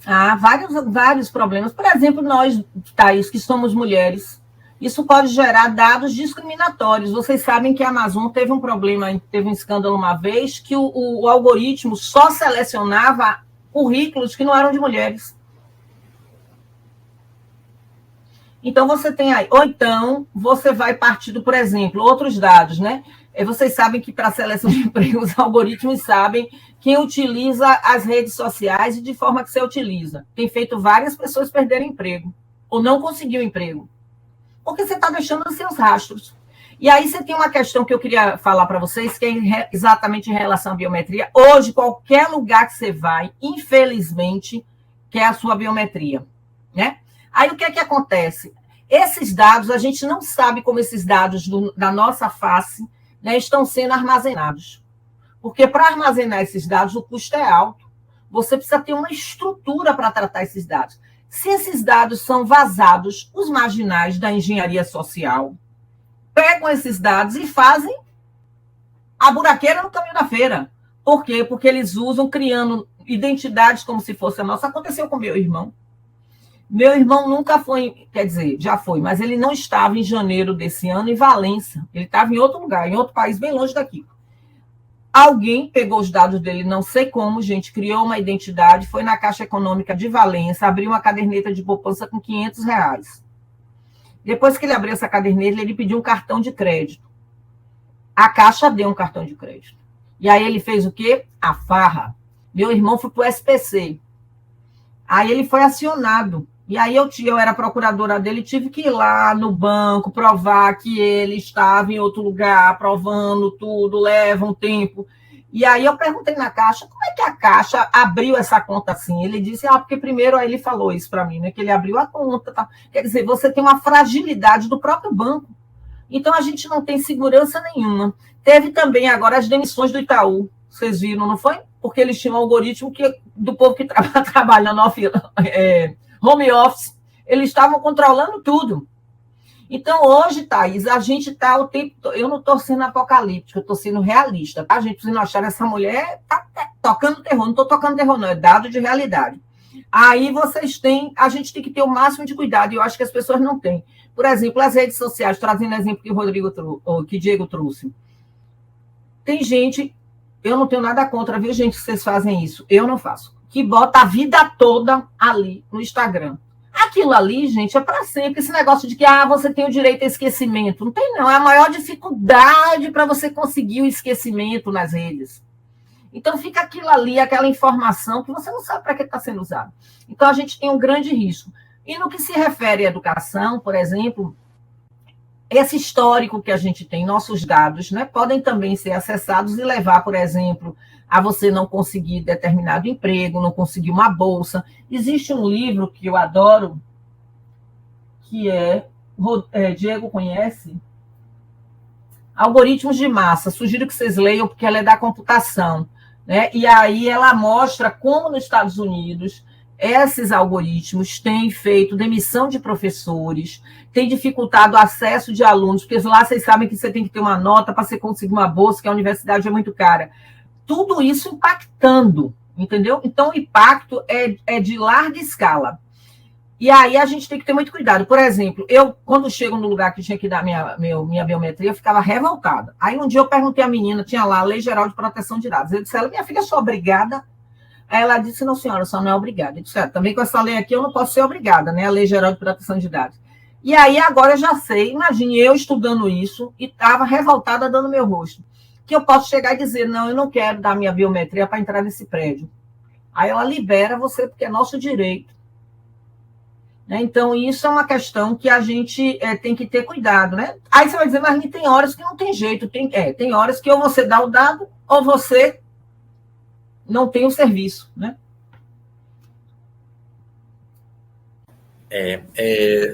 Há vários problemas. Por exemplo, nós, Thaís, que somos mulheres, isso pode gerar dados discriminatórios. Vocês sabem que a Amazon teve um problema, teve um escândalo uma vez, que o algoritmo só selecionava currículos que não eram de mulheres. Então, você tem aí. Ou então, você vai partindo, por exemplo, outros dados, né? Vocês sabem que para a seleção de emprego, os algoritmos sabem quem utiliza as redes sociais e de forma que você utiliza. Tem feito várias pessoas perderem emprego, ou não conseguiu emprego. Porque você está deixando os seus rastros. E aí você tem uma questão que eu queria falar para vocês, que é exatamente em relação à biometria. Hoje, qualquer lugar que você vai, infelizmente, quer a sua biometria, né? Aí o que é que acontece? Esses dados, a gente não sabe como esses dados da nossa face, né, estão sendo armazenados. Porque para armazenar esses dados, o custo é alto. Você precisa ter uma estrutura para tratar esses dados. Se esses dados são vazados, os marginais da engenharia social pegam esses dados e fazem a buraqueira no caminho da feira. Por quê? Porque eles usam, criando identidades como se fosse a nossa. Aconteceu com meu irmão. Meu irmão nunca foi, quer dizer, já foi, mas ele não estava em janeiro desse ano em Valência. Ele estava em outro lugar, em outro país bem longe daqui. Alguém pegou os dados dele, não sei como, gente, criou uma identidade, foi na Caixa Econômica de Valência, abriu uma caderneta de poupança com R$500. Depois que ele abriu essa caderneta, ele pediu um cartão de crédito. A Caixa deu um cartão de crédito. E aí ele fez o quê? A farra. Meu irmão foi para o SPC. Aí ele foi acionado. E aí eu era procuradora dele, tive que ir lá no banco, provar que ele estava em outro lugar, provando tudo, leva um tempo. E aí eu perguntei na Caixa, como é que a Caixa abriu essa conta assim? Ele disse, porque primeiro aí ele falou isso para mim, né, que ele abriu a conta. Tá? Quer dizer, você tem uma fragilidade do próprio banco. Então a gente não tem segurança nenhuma. Teve também agora as demissões do Itaú, vocês viram, não foi? Porque eles tinham um algoritmo do povo que trabalha no home office, eles estavam controlando tudo. Então, hoje, Thaís, a gente está o tempo... Eu não estou sendo apocalíptica, eu estou sendo realista, tá? A gente precisa achar essa mulher tá tocando terror. Não estou tocando terror, não, é dado de realidade. Aí vocês têm... A gente tem que ter o máximo de cuidado, e eu acho que as pessoas não têm. Por exemplo, as redes sociais, trazendo exemplo que Diego trouxe. Tem gente... Eu não tenho nada contra, viu, gente, que vocês fazem isso. Eu não faço. Que bota a vida toda ali no Instagram. Aquilo ali, gente, é para sempre. Esse negócio de que você tem o direito a esquecimento. Não tem, não. É a maior dificuldade para você conseguir o esquecimento nas redes. Então, fica aquilo ali, aquela informação que você não sabe para que está sendo usado. Então, a gente tem um grande risco. E no que se refere à educação, por exemplo, esse histórico que a gente tem, nossos dados, né, podem também ser acessados e levar, por exemplo, a você não conseguir determinado emprego, não conseguir uma bolsa. Existe um livro que eu adoro, que Diego conhece? Algoritmos de Massa. Sugiro que vocês leiam, porque ela é da computação, né? E aí ela mostra como nos Estados Unidos esses algoritmos têm feito demissão de professores, têm dificultado o acesso de alunos, porque lá vocês sabem que você tem que ter uma nota para você conseguir uma bolsa, que a universidade é muito cara. Tudo isso impactando entendeu? Então, o impacto é de larga escala. E aí a gente tem que ter muito cuidado. Por exemplo, eu, quando chego no lugar que tinha que dar minha biometria, eu ficava revoltada. Aí um dia eu perguntei à menina, tinha lá a Lei Geral de Proteção de Dados. Eu disse, minha filha, eu sou obrigada? Aí ela disse, não, senhora, só não é obrigada. Eu disse, também com essa lei aqui eu não posso ser obrigada, né? A Lei Geral de Proteção de Dados. E aí agora eu já sei, imagine eu estudando isso e estava revoltada dando meu rosto. Que eu posso chegar e dizer, não, eu não quero dar minha biometria para entrar nesse prédio. Aí ela libera você, porque é nosso direito. Então, isso é uma questão que a gente tem que ter cuidado, né? Aí você vai dizer, mas tem horas que não tem jeito. Tem horas que ou você dá o dado ou você não tem o serviço, né?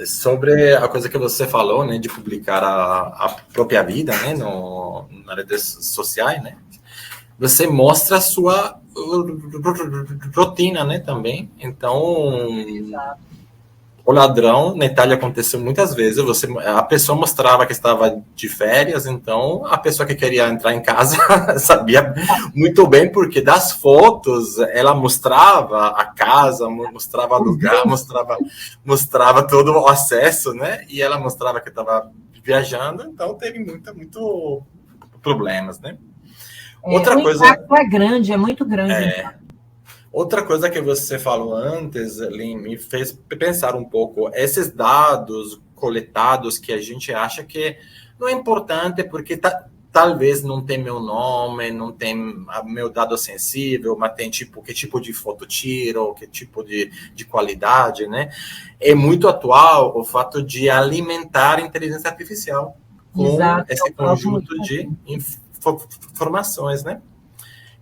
Sobre a coisa que você falou, né, de publicar a própria vida, né, nas redes sociais, né? Você mostra a sua rotina, né, também. Então, exato. O ladrão, na Itália aconteceu muitas vezes, a pessoa mostrava que estava de férias, então a pessoa que queria entrar em casa sabia muito bem, porque das fotos ela mostrava a casa, mostrava o lugar, mostrava todo o acesso, né? E ela mostrava que estava viajando, então teve muito problemas, né? Outra coisa... impacto é grande, é muito grande. Outra coisa que você falou antes, Lynn, me fez pensar um pouco. Esses dados coletados que a gente acha que não é importante porque talvez não tem meu nome, não tem meu dado sensível, mas tem que tipo de foto tiro, que tipo de qualidade, né? É muito atual o fato de alimentar a inteligência artificial com esse conjunto de informações, né?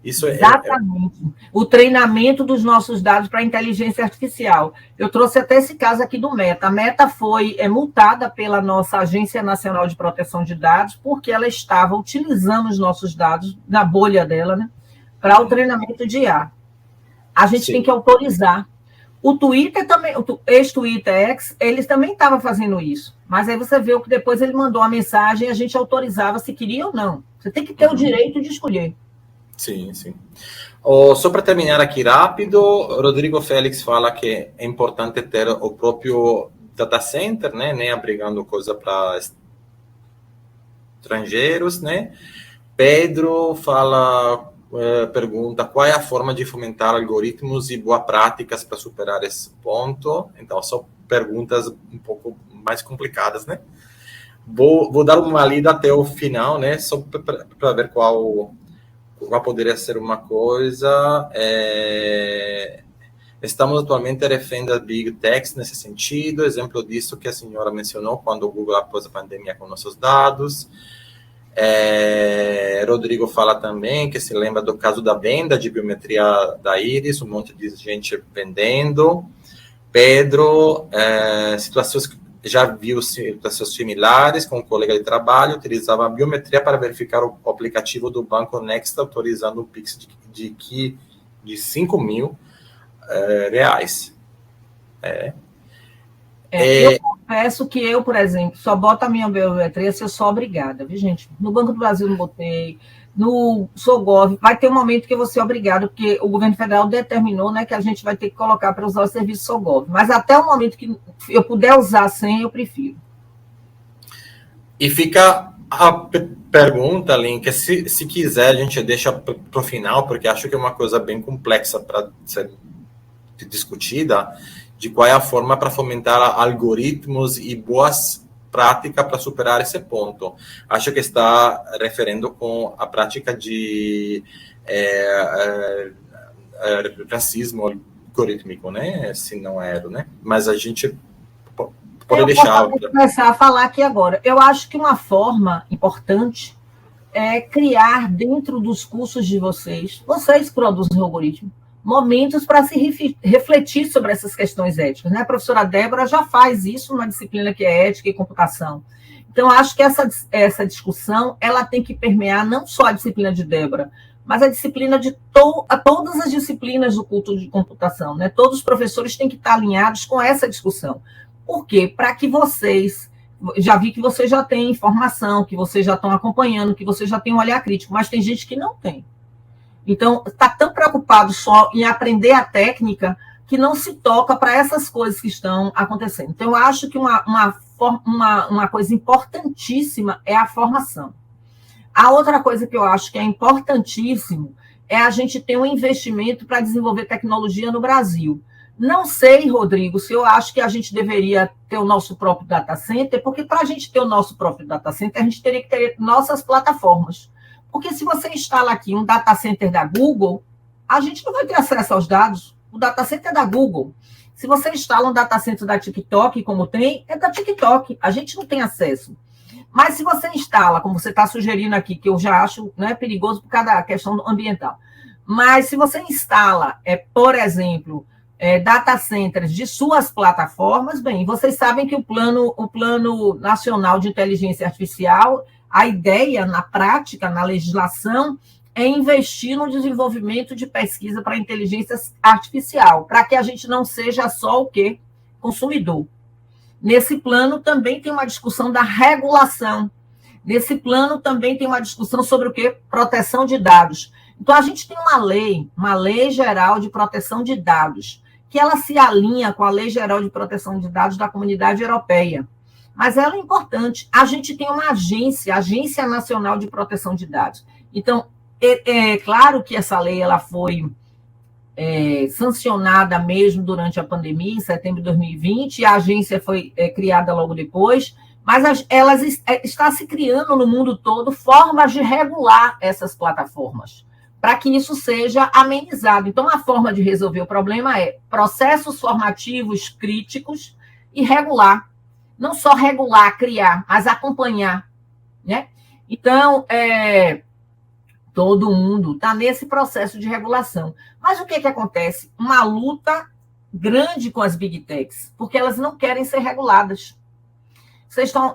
Isso exatamente. O treinamento dos nossos dados para a inteligência artificial. Eu trouxe até esse caso aqui do Meta. A Meta foi multada pela nossa Agência Nacional de Proteção de Dados porque ela estava utilizando os nossos dados na bolha dela, né, para o treinamento de IA. A gente tem que autorizar. O Twitter também, o ex-Twitter X, eles também estavam fazendo isso. Mas aí você vê que depois ele mandou uma mensagem e a gente autorizava se queria ou não. Você tem que ter o direito de escolher. Sim. Só para terminar aqui rápido, Rodrigo Félix fala que é importante ter o próprio data center, né, nem abrigando coisa para estrangeiros, né? Pedro pergunta qual é a forma de fomentar algoritmos e boas práticas para superar esse ponto. Então, são perguntas um pouco mais complicadas, né? Vou dar uma lida até o final, né? Só para ver qual poderia ser uma coisa. Estamos atualmente refém da Big Techs nesse sentido. Exemplo disso que a senhora mencionou, quando o Google após a pandemia com nossos dados. Rodrigo fala também que se lembra do caso da venda de biometria da Iris, um monte de gente vendendo. Pedro, já viu situações similares com um colega de trabalho, utilizava a biometria para verificar o aplicativo do Banco Next, autorizando um Pix de 5 mil reais. Eu confesso que eu, por exemplo, só boto a minha biometria se eu sou obrigada, viu, gente? No Banco do Brasil não botei, no Sogov, vai ter um momento que eu vou ser obrigado, porque o governo federal determinou, né, que a gente vai ter que colocar para usar o serviço Sogov. Mas até o momento que eu puder usar sem, eu prefiro. E fica a pergunta, Lynn, que se quiser a gente deixa para o final, porque acho que é uma coisa bem complexa para ser discutida, de qual é a forma para fomentar algoritmos e boas práticas para superar esse ponto. Acho que está referindo com a prática de racismo algorítmico, né? Se não era, né? Mas a gente pode deixar... Eu vou começar a falar aqui agora. Eu acho que uma forma importante é criar dentro dos cursos de vocês produzem algoritmo, momentos para se refletir sobre essas questões éticas, né? A professora Débora já faz isso numa disciplina que é ética e computação. Então, acho que essa discussão ela tem que permear não só a disciplina de Débora, mas a disciplina de todas as disciplinas do curso de computação, né? Todos os professores têm que estar alinhados com essa discussão. Por quê? Para que vocês... Já vi que vocês já têm informação, que vocês já estão acompanhando, que vocês já têm um olhar crítico, mas tem gente que não tem. Então, está tão preocupado só em aprender a técnica que não se toca para essas coisas que estão acontecendo. Então, eu acho que uma coisa importantíssima é a formação. A outra coisa que eu acho que é importantíssimo é a gente ter um investimento para desenvolver tecnologia no Brasil. Não sei, Rodrigo, se eu acho que a gente deveria ter o nosso próprio data center, porque para a gente ter o nosso próprio data center, a gente teria que ter nossas plataformas. Porque se você instala aqui um data center da Google, a gente não vai ter acesso aos dados. O data center é da Google. Se você instala um data center da TikTok, como tem, é da TikTok. A gente não tem acesso. Mas se você instala, como você está sugerindo aqui, que eu já acho, né, perigoso por causa da questão ambiental, mas se você instala, por exemplo, data centers de suas plataformas, bem, vocês sabem que o Plano Nacional de Inteligência Artificial, a ideia, na prática, na legislação, é investir no desenvolvimento de pesquisa para inteligência artificial, para que a gente não seja só o quê? Consumidor. Nesse plano também tem uma discussão da regulação. Nesse plano também tem uma discussão sobre o quê? Proteção de dados. Então, a gente tem uma lei geral de proteção de dados, que ela se alinha com a Lei Geral de Proteção de Dados da Comunidade Europeia. Mas ela é importante. A gente tem uma agência, a Agência Nacional de Proteção de Dados. Então, é claro que essa lei ela foi sancionada mesmo durante a pandemia, em setembro de 2020, e a agência foi criada logo depois, mas está se criando no mundo todo formas de regular essas plataformas, para que isso seja amenizado. Então, a forma de resolver o problema é processos formativos críticos e regular. Não só regular, criar, mas acompanhar, né? Então, todo mundo está nesse processo de regulação. Mas o que acontece? Uma luta grande com as Big Techs, porque elas não querem ser reguladas.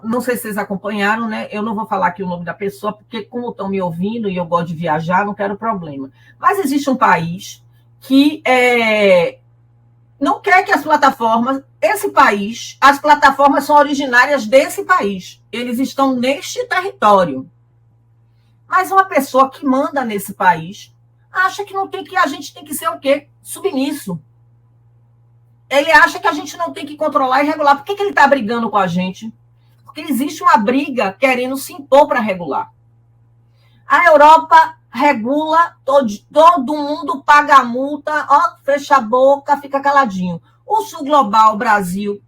Não sei se vocês acompanharam, né? Eu não vou falar aqui o nome da pessoa, porque como estão me ouvindo e eu gosto de viajar, não quero problema. Mas existe um país que não quer que as plataformas, as plataformas são originárias desse país. Eles estão neste território. Mas uma pessoa que manda nesse país acha que a gente tem que ser o quê? Submisso. Ele acha que a gente não tem que controlar e regular. Por que ele está brigando com a gente? Porque existe uma briga querendo se impor para regular. A Europa regula, todo mundo paga a multa, fecha a boca, fica caladinho. O Sul Global, o Brasil,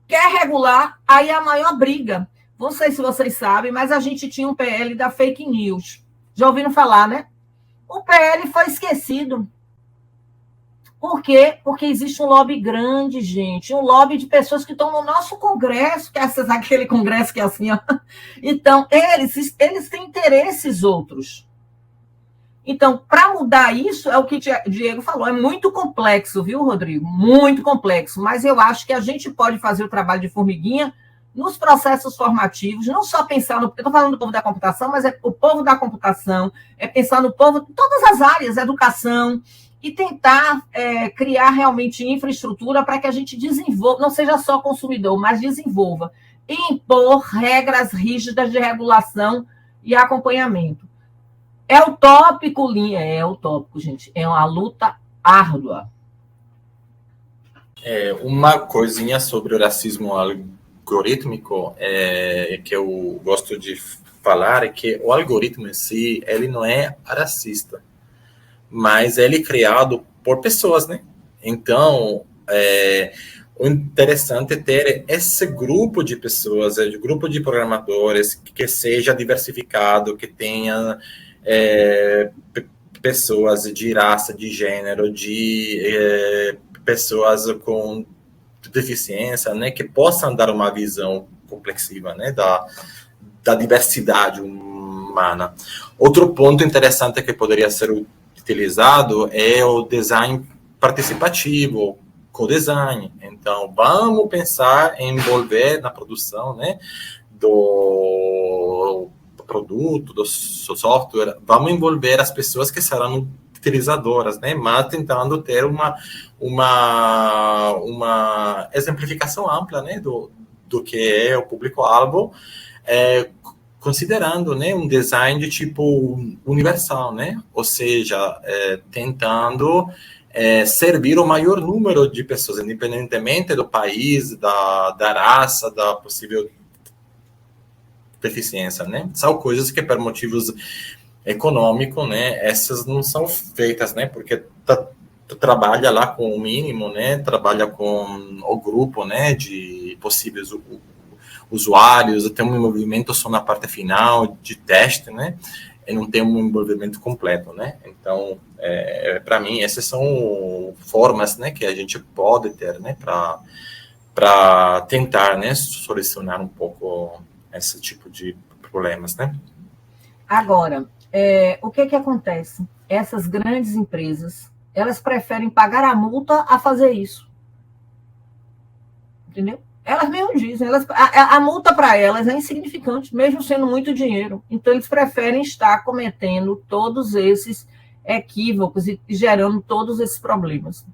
quer regular, aí é a maior briga. Não sei se vocês sabem, mas a gente tinha um PL da fake news. Já ouviram falar, né? O PL foi esquecido. Por quê? Porque existe um lobby grande, gente. Um lobby de pessoas que estão no nosso Congresso, que é aquele Congresso que é assim, ó. Então, eles têm interesses outros. Então, para mudar isso, é o que o Diego falou, é muito complexo, viu, Rodrigo? Muito complexo. Mas eu acho que a gente pode fazer o trabalho de formiguinha nos processos formativos, não só pensar no... Eu estou falando do povo da computação, mas é o povo da computação, é pensar no povo em todas as áreas, educação, e tentar criar realmente infraestrutura para que a gente desenvolva, não seja só consumidor, mas desenvolva, e impor regras rígidas de regulação e acompanhamento. É utópico, gente. É uma luta árdua. Uma coisinha sobre o racismo algorítmico que eu gosto de falar é que o algoritmo em si, ele não é racista, mas ele é criado por pessoas, né? Então, o interessante é ter esse grupo de pessoas, grupo de programadores que seja diversificado, que tenha pessoas de raça, de gênero, de pessoas com deficiência, né, que possam dar uma visão complexiva, né, da diversidade humana. Outro ponto interessante que poderia ser utilizado é o design participativo, co-design. Então, vamos pensar em envolver na produção, né, do produto, do software, vamos envolver as pessoas que serão utilizadoras, né, mas tentando ter uma exemplificação ampla, né, do que é o público-alvo, considerando, né, um design de tipo universal, né? Ou seja, tentando servir o maior número de pessoas, independentemente do país, da raça, da possível deficiência, né? São coisas que, por motivos econômicos, né, essas não são feitas, né? Porque trabalha lá com o mínimo, né? Trabalha com o grupo, né, de possíveis usuários, tem um envolvimento só na parte final de teste, né? E não tem um envolvimento completo, né? Então, para mim, essas são formas, né, que a gente pode ter, né, para tentar, né, solucionar um pouco esse tipo de problemas, né? Agora, o que acontece? Essas grandes empresas, elas preferem pagar a multa a fazer isso. Entendeu? Elas mesmo dizem, a multa para elas é insignificante, mesmo sendo muito dinheiro. Então, eles preferem estar cometendo todos esses equívocos e gerando todos esses problemas.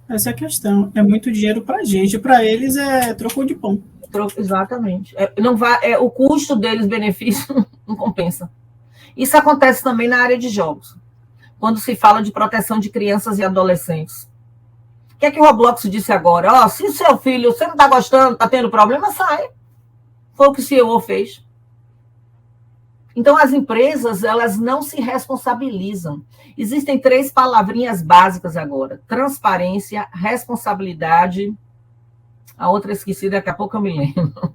Essa é a questão. É muito dinheiro para a gente. Para eles é troco de pão. Exatamente. O custo deles, benefício, não compensa. Isso acontece também na área de jogos. Quando se fala de proteção de crianças e adolescentes. O que é que o Roblox disse agora? Se o seu filho, você não está gostando, está tendo problema, sai. Foi o que o CEO fez. Então, as empresas, elas não se responsabilizam. Existem 3 palavrinhas básicas agora. Transparência, responsabilidade. A outra esqueci, daqui a pouco eu me lembro.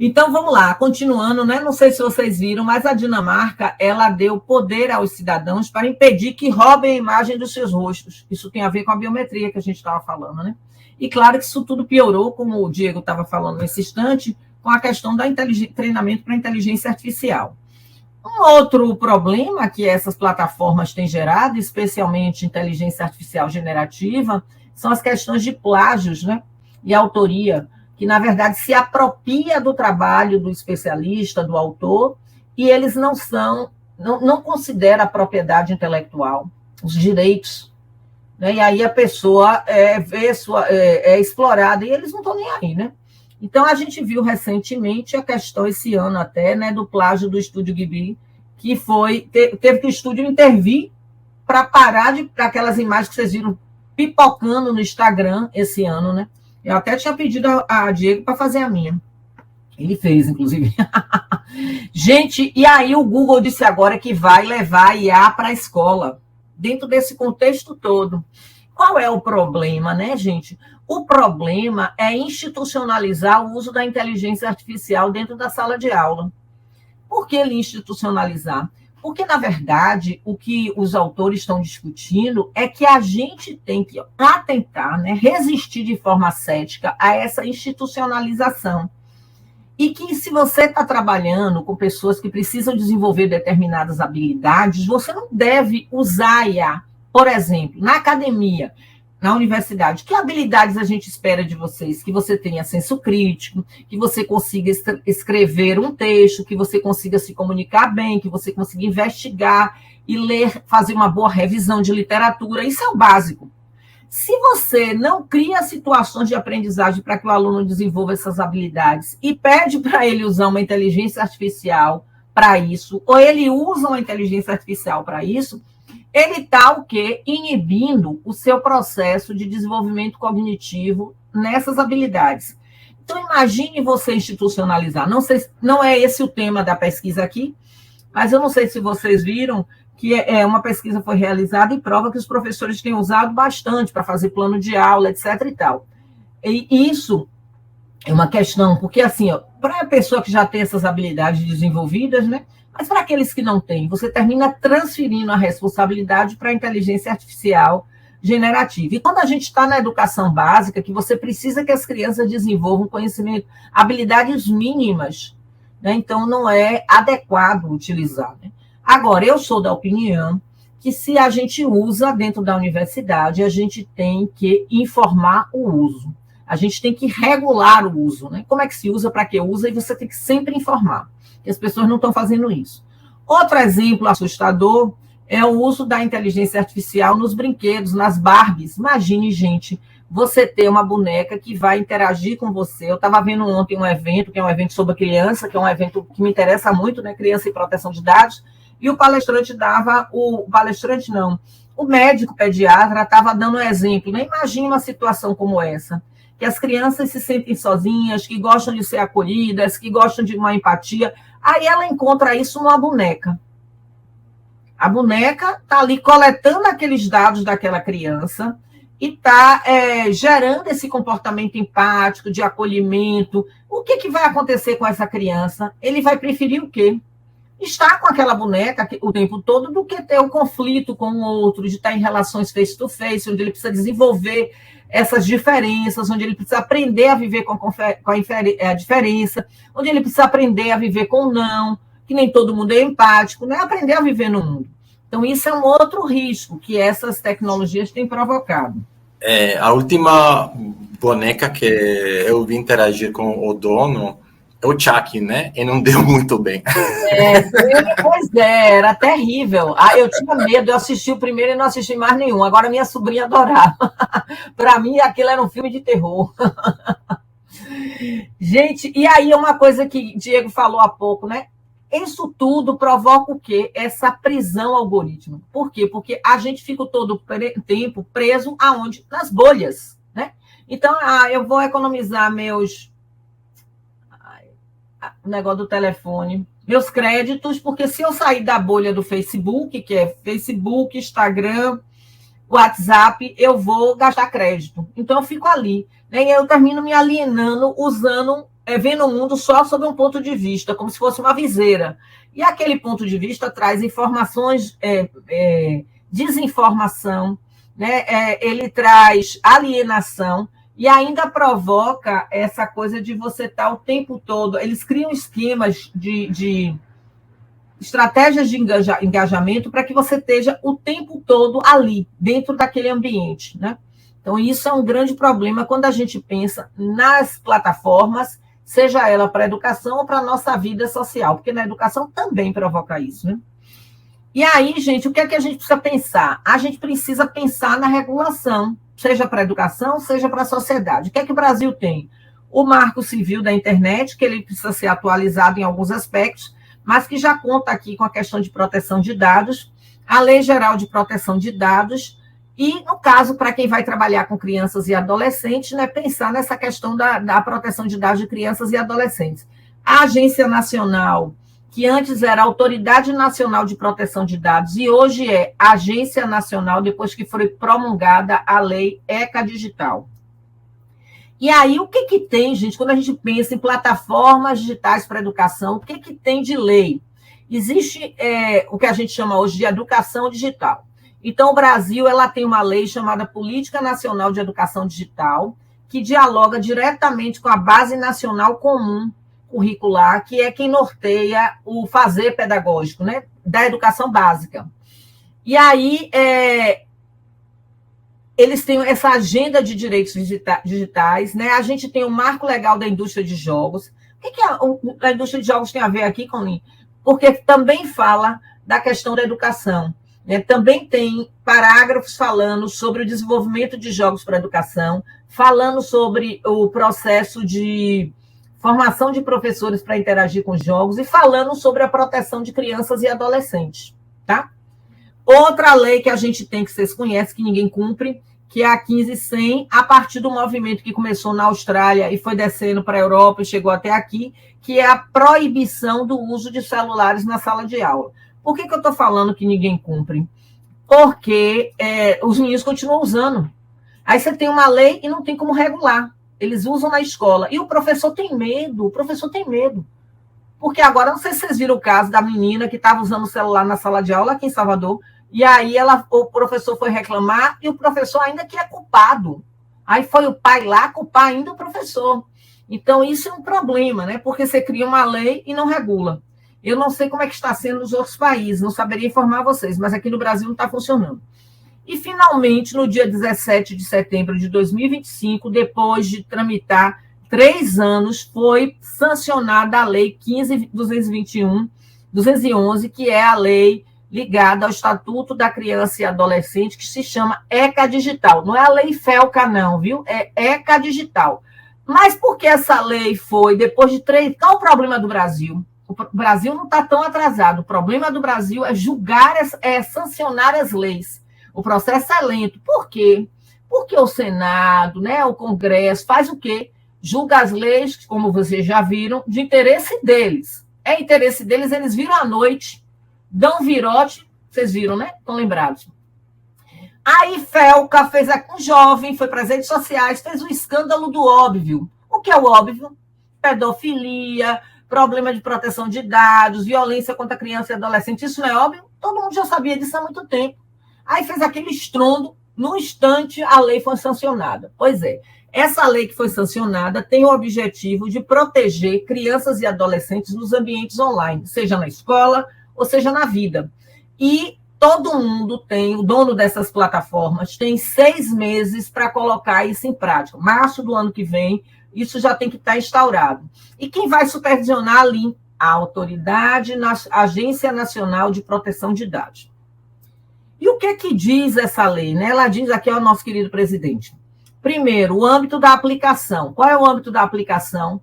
Então, vamos lá, continuando, né? Não sei se vocês viram, mas a Dinamarca, ela deu poder aos cidadãos para impedir que roubem a imagem dos seus rostos. Isso tem a ver com a biometria que a gente estava falando, né? E claro que isso tudo piorou, como o Diego estava falando nesse instante, com a questão do treinamento para inteligência artificial. Um outro problema que essas plataformas têm gerado, especialmente inteligência artificial generativa, são as questões de plágios, né? E autoria, que, na verdade, se apropria do trabalho do especialista, do autor, e eles não consideram a propriedade intelectual, os direitos. Né? E aí a pessoa é explorada, e eles não estão nem aí, né? Então, a gente viu recentemente a questão, esse ano até, né, do plágio do Estúdio Ghibli, que teve que o estúdio intervir para parar para aquelas imagens que vocês viram pipocando no Instagram esse ano, né? Eu até tinha pedido a Diego para fazer a minha. Ele fez, inclusive. Gente, e aí o Google disse agora que vai levar a IA para a escola, dentro desse contexto todo. Qual é o problema, né, gente? O problema é institucionalizar o uso da inteligência artificial dentro da sala de aula. Por que ele institucionalizar? Porque, na verdade, o que os autores estão discutindo é que a gente tem que atentar, né, resistir de forma cética a essa institucionalização. E que, se você está trabalhando com pessoas que precisam desenvolver determinadas habilidades, você não deve usar a IA. Por exemplo, na academia, na universidade, que habilidades a gente espera de vocês? Que você tenha senso crítico, que você consiga escrever um texto, que você consiga se comunicar bem, que você consiga investigar e ler, fazer uma boa revisão de literatura. Isso é o básico. Se você não cria situações de aprendizagem para que o aluno desenvolva essas habilidades e pede para ele usar uma inteligência artificial para isso, ou ele usa uma inteligência artificial para isso, ele está o quê? Inibindo o seu processo de desenvolvimento cognitivo nessas habilidades. Então, imagine você institucionalizar. Não sei, não é esse o tema da pesquisa aqui, mas eu não sei se vocês viram que uma pesquisa foi realizada e prova que os professores têm usado bastante para fazer plano de aula, etc. e tal. E isso é uma questão, porque assim, para a pessoa que já tem essas habilidades desenvolvidas, né? Mas para aqueles que não têm, você termina transferindo a responsabilidade para a inteligência artificial generativa. E quando a gente está na educação básica, que você precisa que as crianças desenvolvam conhecimento, habilidades mínimas, né? Então não é adequado utilizar. Né? Agora, eu sou da opinião que se a gente usa dentro da universidade, a gente tem que informar o uso. A gente tem que regular o uso. Né? Como é que se usa, para que usa, e você tem que sempre informar. E as pessoas não estão fazendo isso. Outro exemplo assustador é o uso da inteligência artificial nos brinquedos, nas Barbies. Imagine, gente, você ter uma boneca que vai interagir com você. Eu estava vendo ontem um evento, que é um evento sobre criança, que é um evento que me interessa muito, né? Criança e proteção de dados, e o palestrante o médico pediatra estava dando um exemplo, né? Imagina uma situação como essa, que as crianças se sentem sozinhas, que gostam de ser acolhidas, que gostam de uma empatia, aí ela encontra isso numa boneca. A boneca está ali coletando aqueles dados daquela criança, e está gerando esse comportamento empático, de acolhimento. O que vai acontecer com essa criança? Ele vai preferir o quê? Estar com aquela boneca o tempo todo do que ter um conflito com o outro, de estar em relações face-to-face, onde ele precisa desenvolver essas diferenças, onde ele precisa aprender a viver com a diferença, onde ele precisa aprender a viver com o não, que nem todo mundo é empático, né? Aprender a viver no mundo. Então, isso é um outro risco que essas tecnologias têm provocado. A última boneca que eu vi interagir com o dono é o Chucky, né? E não deu muito bem. Pois é, era terrível. Eu tinha medo, eu assisti o primeiro e não assisti mais nenhum. Agora minha sobrinha adorava. Para mim, aquilo era um filme de terror. Gente, e aí é uma coisa que Diego falou há pouco, né? Isso tudo provoca o quê? Essa prisão algoritmo. Por quê? Porque a gente fica todo tempo preso aonde? Nas bolhas, né? Então, eu vou economizar o negócio do telefone, meus créditos, porque se eu sair da bolha do Facebook, que é Facebook, Instagram, WhatsApp, eu vou gastar crédito. Então, eu fico ali, né? E eu termino me alienando, vendo o mundo só sob um ponto de vista, como se fosse uma viseira. E aquele ponto de vista traz informações, desinformação, né? Ele traz alienação e ainda provoca essa coisa de você estar o tempo todo. Eles criam esquemas de estratégias de engajamento para que você esteja o tempo todo ali, dentro daquele ambiente, né? Então, isso é um grande problema quando a gente pensa nas plataformas, seja ela para a educação ou para a nossa vida social, porque na educação também provoca isso, né? E aí, gente, o que é que a gente precisa pensar? A gente precisa pensar na regulação, seja para a educação, seja para a sociedade. O que é que o Brasil tem? O Marco Civil da Internet, que ele precisa ser atualizado em alguns aspectos, mas que já conta aqui com a questão de proteção de dados, a Lei Geral de Proteção de Dados, e, no caso, para quem vai trabalhar com crianças e adolescentes, né, pensar nessa questão da proteção de dados de crianças e adolescentes. A Agência Nacional, que antes era a Autoridade Nacional de Proteção de Dados, e hoje é Agência Nacional, depois que foi promulgada a Lei ECA Digital. E aí, o que tem, gente, quando a gente pensa em plataformas digitais para educação, o que tem de lei? Existe o que a gente chama hoje de educação digital. Então, o Brasil tem uma lei chamada Política Nacional de Educação Digital, que dialoga diretamente com a Base Nacional Comum Curricular, que é quem norteia o fazer pedagógico, né, da educação básica. E aí, eles têm essa agenda de direitos digitais, né? A gente tem o Marco Legal da Indústria de Jogos. O que a indústria de jogos tem a ver aqui, Colin? Porque também fala da questão da educação. Também tem parágrafos falando sobre o desenvolvimento de jogos para a educação, falando sobre o processo de formação de professores para interagir com os jogos e falando sobre a proteção de crianças e adolescentes, tá? Outra lei que a gente tem, que vocês conhecem, que ninguém cumpre, que é a 15.100, a partir do movimento que começou na Austrália e foi descendo para a Europa e chegou até aqui, que é a proibição do uso de celulares na sala de aula. Por que eu estou falando que ninguém cumpre? Porque os meninos continuam usando. Aí você tem uma lei e não tem como regular. Eles usam na escola. E o professor tem medo. Porque agora, não sei se vocês viram o caso da menina que estava usando o celular na sala de aula aqui em Salvador, e aí o professor foi reclamar e o professor ainda que é culpado. Aí foi o pai lá culpar ainda o professor. Então, isso é um problema, né? Porque você cria uma lei e não regula. Eu não sei como é que está sendo nos outros países, não saberia informar vocês, mas aqui no Brasil não está funcionando. E, finalmente, no dia 17 de setembro de 2025, depois de tramitar 3 anos, foi sancionada a Lei 15.211, que é a Lei ligada ao Estatuto da Criança e Adolescente, que se chama ECA Digital. Não é a lei FELCA, não, viu? É ECA Digital. Mas por que essa lei foi, depois de 3... Qual o problema do Brasil? O Brasil não está tão atrasado. O problema do Brasil é julgar, é sancionar as leis. O processo é lento. Por quê? Porque o Senado, né, o Congresso, faz o quê? Julga as leis, como vocês já viram, de interesse deles. É interesse deles, eles viram à noite, dão virote, vocês viram, né? Estão lembrados. Aí Felca fez um jovem, foi para as redes sociais, fez um escândalo do óbvio. O que é o óbvio? Pedofilia, problema de proteção de dados, violência contra criança e adolescente. Isso não é óbvio? Todo mundo já sabia disso há muito tempo. Aí fez aquele estrondo, no instante a lei foi sancionada. Pois é, essa lei que foi sancionada tem o objetivo de proteger crianças e adolescentes nos ambientes online, seja na escola ou seja na vida. E todo mundo tem, o dono dessas plataformas, tem 6 meses para colocar isso em prática. Março do ano que vem, isso já tem que estar instaurado. E quem vai supervisionar ali? A Autoridade, Agência Nacional de Proteção de Dados. E o que diz essa lei? Né? Ela diz, aqui é o nosso querido presidente. Primeiro, o âmbito da aplicação. Qual é o âmbito da aplicação?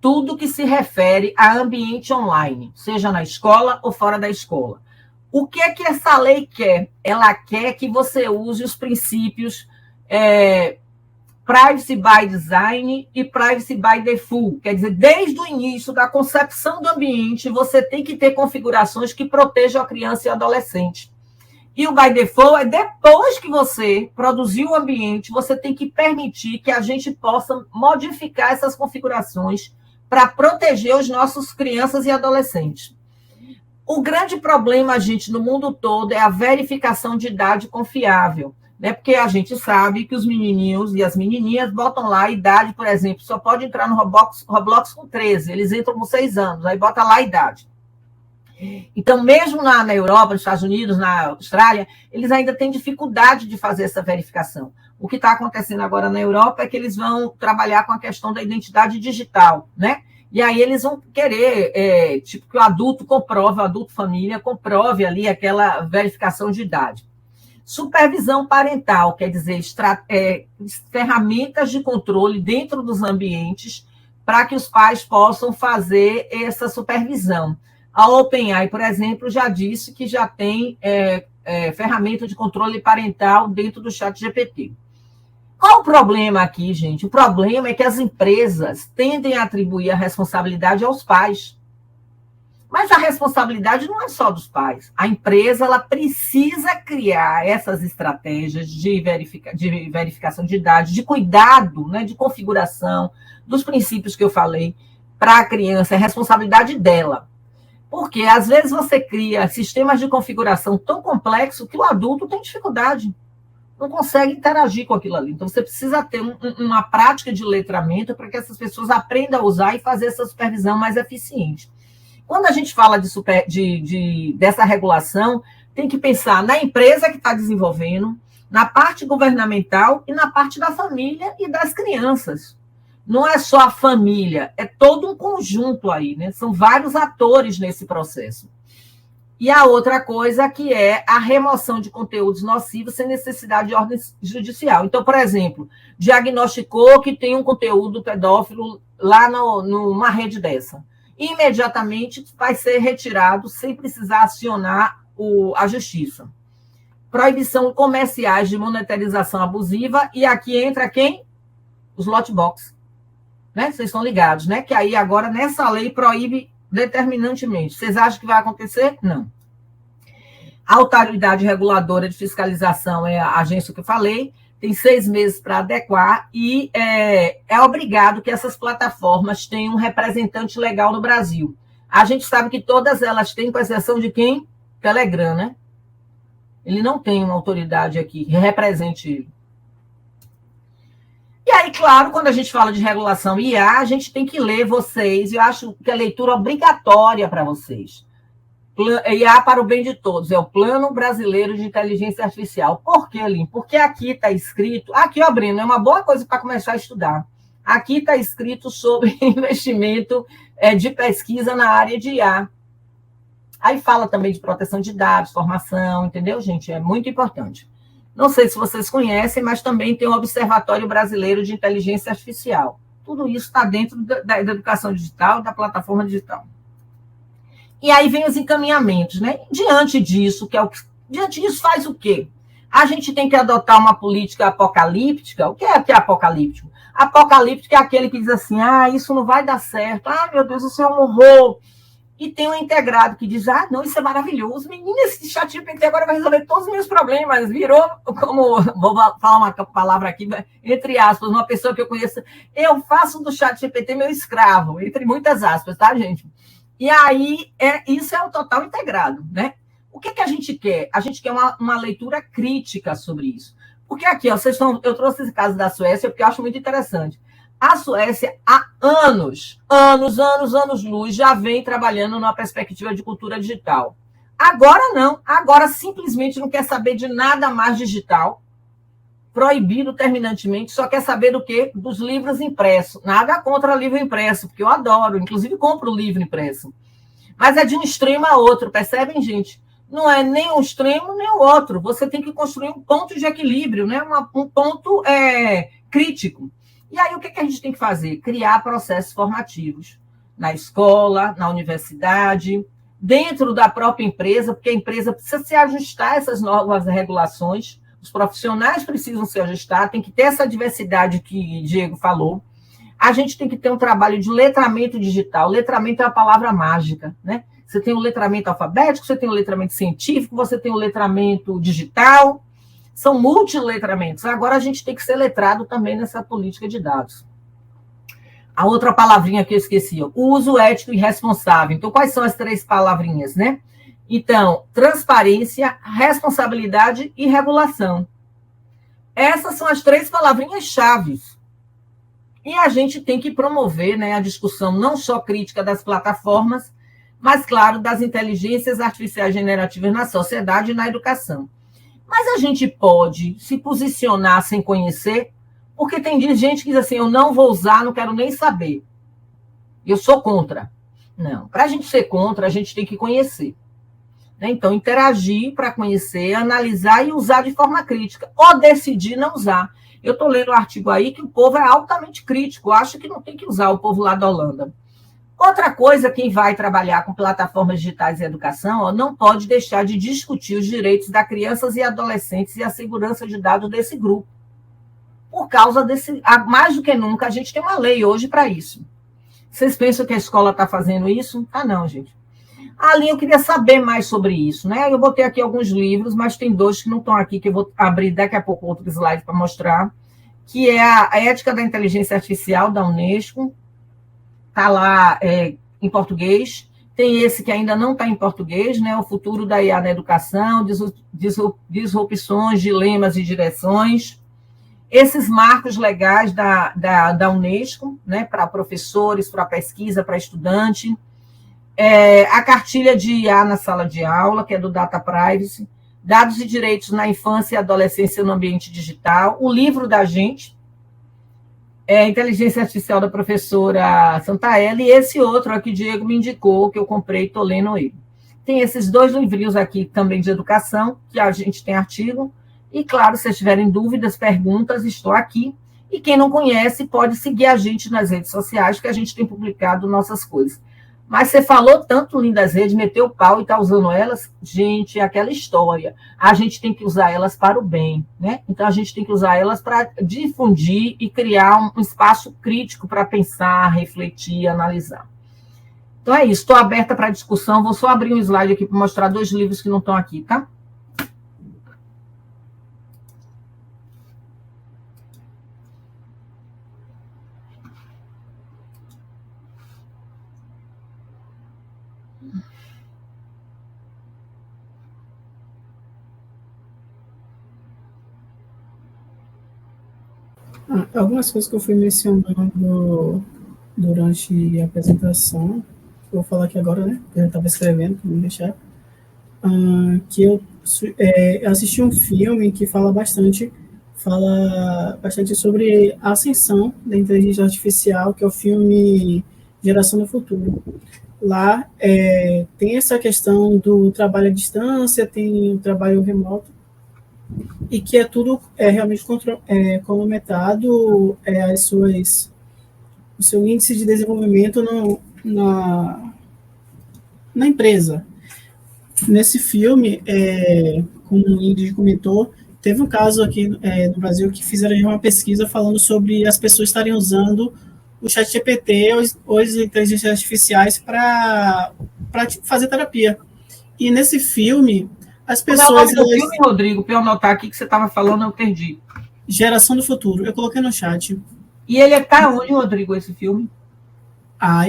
Tudo que se refere a ambiente online, seja na escola ou fora da escola. O que essa lei quer? Ela quer que você use os princípios Privacy by Design e Privacy by Default. Quer dizer, desde o início da concepção do ambiente, você tem que ter configurações que protejam a criança e o adolescente. E o by default é depois que você produziu o ambiente, você tem que permitir que a gente possa modificar essas configurações para proteger os nossos crianças e adolescentes. O grande problema, gente, no mundo todo é a verificação de idade confiável, né? Porque a gente sabe que os menininhos e as menininhas botam lá a idade, por exemplo, só pode entrar no Roblox com 13, eles entram com 6 anos, aí bota lá a idade. Então, mesmo na Europa, nos Estados Unidos, na Austrália, eles ainda têm dificuldade de fazer essa verificação. O que está acontecendo agora na Europa é que eles vão trabalhar com a questão da identidade digital, né? E aí eles vão querer, que o adulto comprove, o adulto família comprove ali aquela verificação de idade. Supervisão parental, quer dizer, ferramentas de controle dentro dos ambientes para que os pais possam fazer essa supervisão. A OpenAI, por exemplo, já disse que já tem ferramenta de controle parental dentro do ChatGPT. Qual o problema aqui, gente? O problema é que as empresas tendem a atribuir a responsabilidade aos pais. Mas a responsabilidade não é só dos pais. A empresa ela precisa criar essas estratégias de verificação de dados, de cuidado, né, de configuração, dos princípios que eu falei, para a criança. É responsabilidade dela. Porque, às vezes, você cria sistemas de configuração tão complexos que o adulto tem dificuldade, não consegue interagir com aquilo ali. Então, você precisa ter uma prática de letramento para que essas pessoas aprendam a usar e fazer essa supervisão mais eficiente. Quando a gente fala dessa regulação, tem que pensar na empresa que está desenvolvendo, na parte governamental e na parte da família e das crianças. Não é só a família, é todo um conjunto aí, né? São vários atores nesse processo. E a outra coisa que é a remoção de conteúdos nocivos sem necessidade de ordem judicial. Então, por exemplo, diagnosticou que tem um conteúdo pedófilo lá numa rede dessa. Imediatamente vai ser retirado sem precisar acionar a justiça. Proibição comerciais de monetarização abusiva, e aqui entra quem? Os lootbox. Né? Vocês estão ligados, né? Que aí agora nessa lei proíbe determinantemente. Vocês acham que vai acontecer? Não. A autoridade reguladora de fiscalização é a agência que eu falei, tem 6 meses para adequar e é obrigado que essas plataformas tenham um representante legal no Brasil. A gente sabe que todas elas têm, com exceção de quem? Telegram, né? Ele não tem uma autoridade aqui que represente ele. E aí, claro, quando a gente fala de regulação IA, a gente tem que ler vocês, eu acho que a leitura obrigatória para vocês. IA para o bem de todos, é o Plano Brasileiro de Inteligência Artificial. Por quê, Lin? Porque aqui está escrito, aqui, ó, Breno, é uma boa coisa para começar a estudar. Aqui está escrito sobre investimento de pesquisa na área de IA. Aí fala também de proteção de dados, formação, entendeu, gente? É muito importante. Não sei se vocês conhecem, mas também tem o Observatório Brasileiro de Inteligência Artificial. Tudo isso está dentro da educação digital, da plataforma digital. E aí vem os encaminhamentos, né? Diante disso, diante disso faz o quê? A gente tem que adotar uma política apocalíptica. O que é apocalíptico? Apocalíptico é aquele que diz assim, isso não vai dar certo, meu Deus, isso é um horror. E tem um integrado que diz, não, isso é maravilhoso, menina, esse ChatGPT agora vai resolver todos os meus problemas, virou, como, vou falar uma palavra aqui, entre aspas, uma pessoa que eu conheço, eu faço do ChatGPT meu escravo, entre muitas aspas, tá, gente? E aí, isso é o total integrado, né? O que a gente quer? A gente quer uma leitura crítica sobre isso. Porque aqui, eu trouxe esse caso da Suécia, porque eu acho muito interessante. A Suécia, há anos, luz, já vem trabalhando numa perspectiva de cultura digital. Agora não, agora simplesmente não quer saber de nada mais digital, proibido terminantemente, só quer saber do quê? Dos livros impressos. Nada contra livro impresso, porque eu adoro, inclusive compro o livro impresso. Mas é de um extremo a outro, percebem, gente? Não é nem um extremo, nem o outro. Você tem que construir um ponto de equilíbrio, né? Um ponto crítico. E aí, o que a gente tem que fazer? Criar processos formativos na escola, na universidade, dentro da própria empresa, porque a empresa precisa se ajustar a essas novas regulações, os profissionais precisam se ajustar, tem que ter essa diversidade que Diego falou. A gente tem que ter um trabalho de letramento digital. Letramento é a palavra mágica, né? Você tem o letramento alfabético, você tem o letramento científico, você tem o letramento digital, são multiletramentos. Agora a gente tem que ser letrado também nessa política de dados. A outra palavrinha que eu esqueci, o uso ético e responsável. Então, quais são as 3 palavrinhas, né? Então, transparência, responsabilidade e regulação. Essas são as 3 palavrinhas chaves. E a gente tem que promover, né, a discussão não só crítica das plataformas, mas, claro, das inteligências artificiais generativas na sociedade e na educação. Mas a gente pode se posicionar sem conhecer, porque tem gente que diz assim, eu não vou usar, não quero nem saber. Eu sou contra. Não, para a gente ser contra, a gente tem que conhecer. Então, interagir para conhecer, analisar e usar de forma crítica, ou decidir não usar. Eu estou lendo um artigo aí que o povo é altamente crítico, acha que não tem que usar, o povo lá da Holanda. Outra coisa, quem vai trabalhar com plataformas digitais e educação, não pode deixar de discutir os direitos das crianças e adolescentes e a segurança de dados desse grupo. Por causa desse, mais do que nunca, a gente tem uma lei hoje para isso. Vocês pensam que a escola está fazendo isso? Não, gente. Ali eu queria saber mais sobre isso, né? Eu botei aqui alguns livros, mas tem 2 que não estão aqui, que eu vou abrir daqui a pouco outro slide para mostrar, que é a Ética da Inteligência Artificial, da Unesco. Está lá em português. Tem esse que ainda não está em português, né? O futuro da IA na educação, disrupções, dilemas e direções. Esses marcos legais da Unesco, né? Para professores, para pesquisa, para estudante. A cartilha de IA na sala de aula, que é do Data Privacy. Dados e direitos na infância e adolescência no ambiente digital. O livro da gente, Inteligência Artificial da professora Santaella, e esse outro aqui, Diego me indicou, que eu comprei e estou lendo ele. Tem esses 2 livrinhos aqui também de educação, que a gente tem artigo, e claro, se tiverem dúvidas, perguntas, estou aqui, e quem não conhece pode seguir a gente nas redes sociais, que a gente tem publicado nossas coisas. Mas você falou tanto, Lindas Redes, meteu o pau e está usando elas, gente, é aquela história. A gente tem que usar elas para o bem, né? Então, a gente tem que usar elas para difundir e criar um espaço crítico para pensar, refletir, analisar. Então, é isso. Estou aberta para discussão. Vou só abrir um slide aqui para mostrar 2 livros que não estão aqui, tá? Algumas coisas que eu fui mencionando durante a apresentação, vou falar aqui agora, né? Eu já estava escrevendo, para não deixar. Que eu assisti um filme que fala bastante sobre a ascensão da inteligência artificial, que é o filme Geração do Futuro. lá tem essa questão do trabalho à distância, tem o trabalho remoto, e que é tudo realmente cronometrado, o seu índice de desenvolvimento na empresa. Nesse filme, como o Ingrid comentou, teve um caso aqui no Brasil que fizeram uma pesquisa falando sobre as pessoas estarem usando o ChatGPT ou as inteligências artificiais para fazer terapia. E nesse filme, as pessoas... Qual é o nome do filme, Rodrigo? Para eu anotar aqui que você estava falando, eu perdi. Geração do Futuro. Eu coloquei no chat. E ele está onde, Rodrigo, esse filme?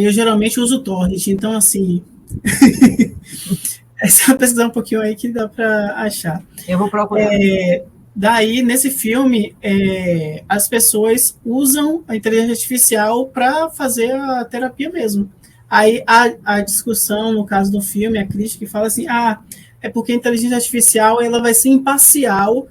Eu geralmente uso o Torrent, então, assim... É só pesquisar um pouquinho aí que dá para achar. Eu vou procurar. Daí, nesse filme, as pessoas usam a inteligência artificial para fazer a terapia mesmo. Aí a discussão, no caso do filme, a crítica fala assim, é porque a inteligência artificial ela vai ser imparcial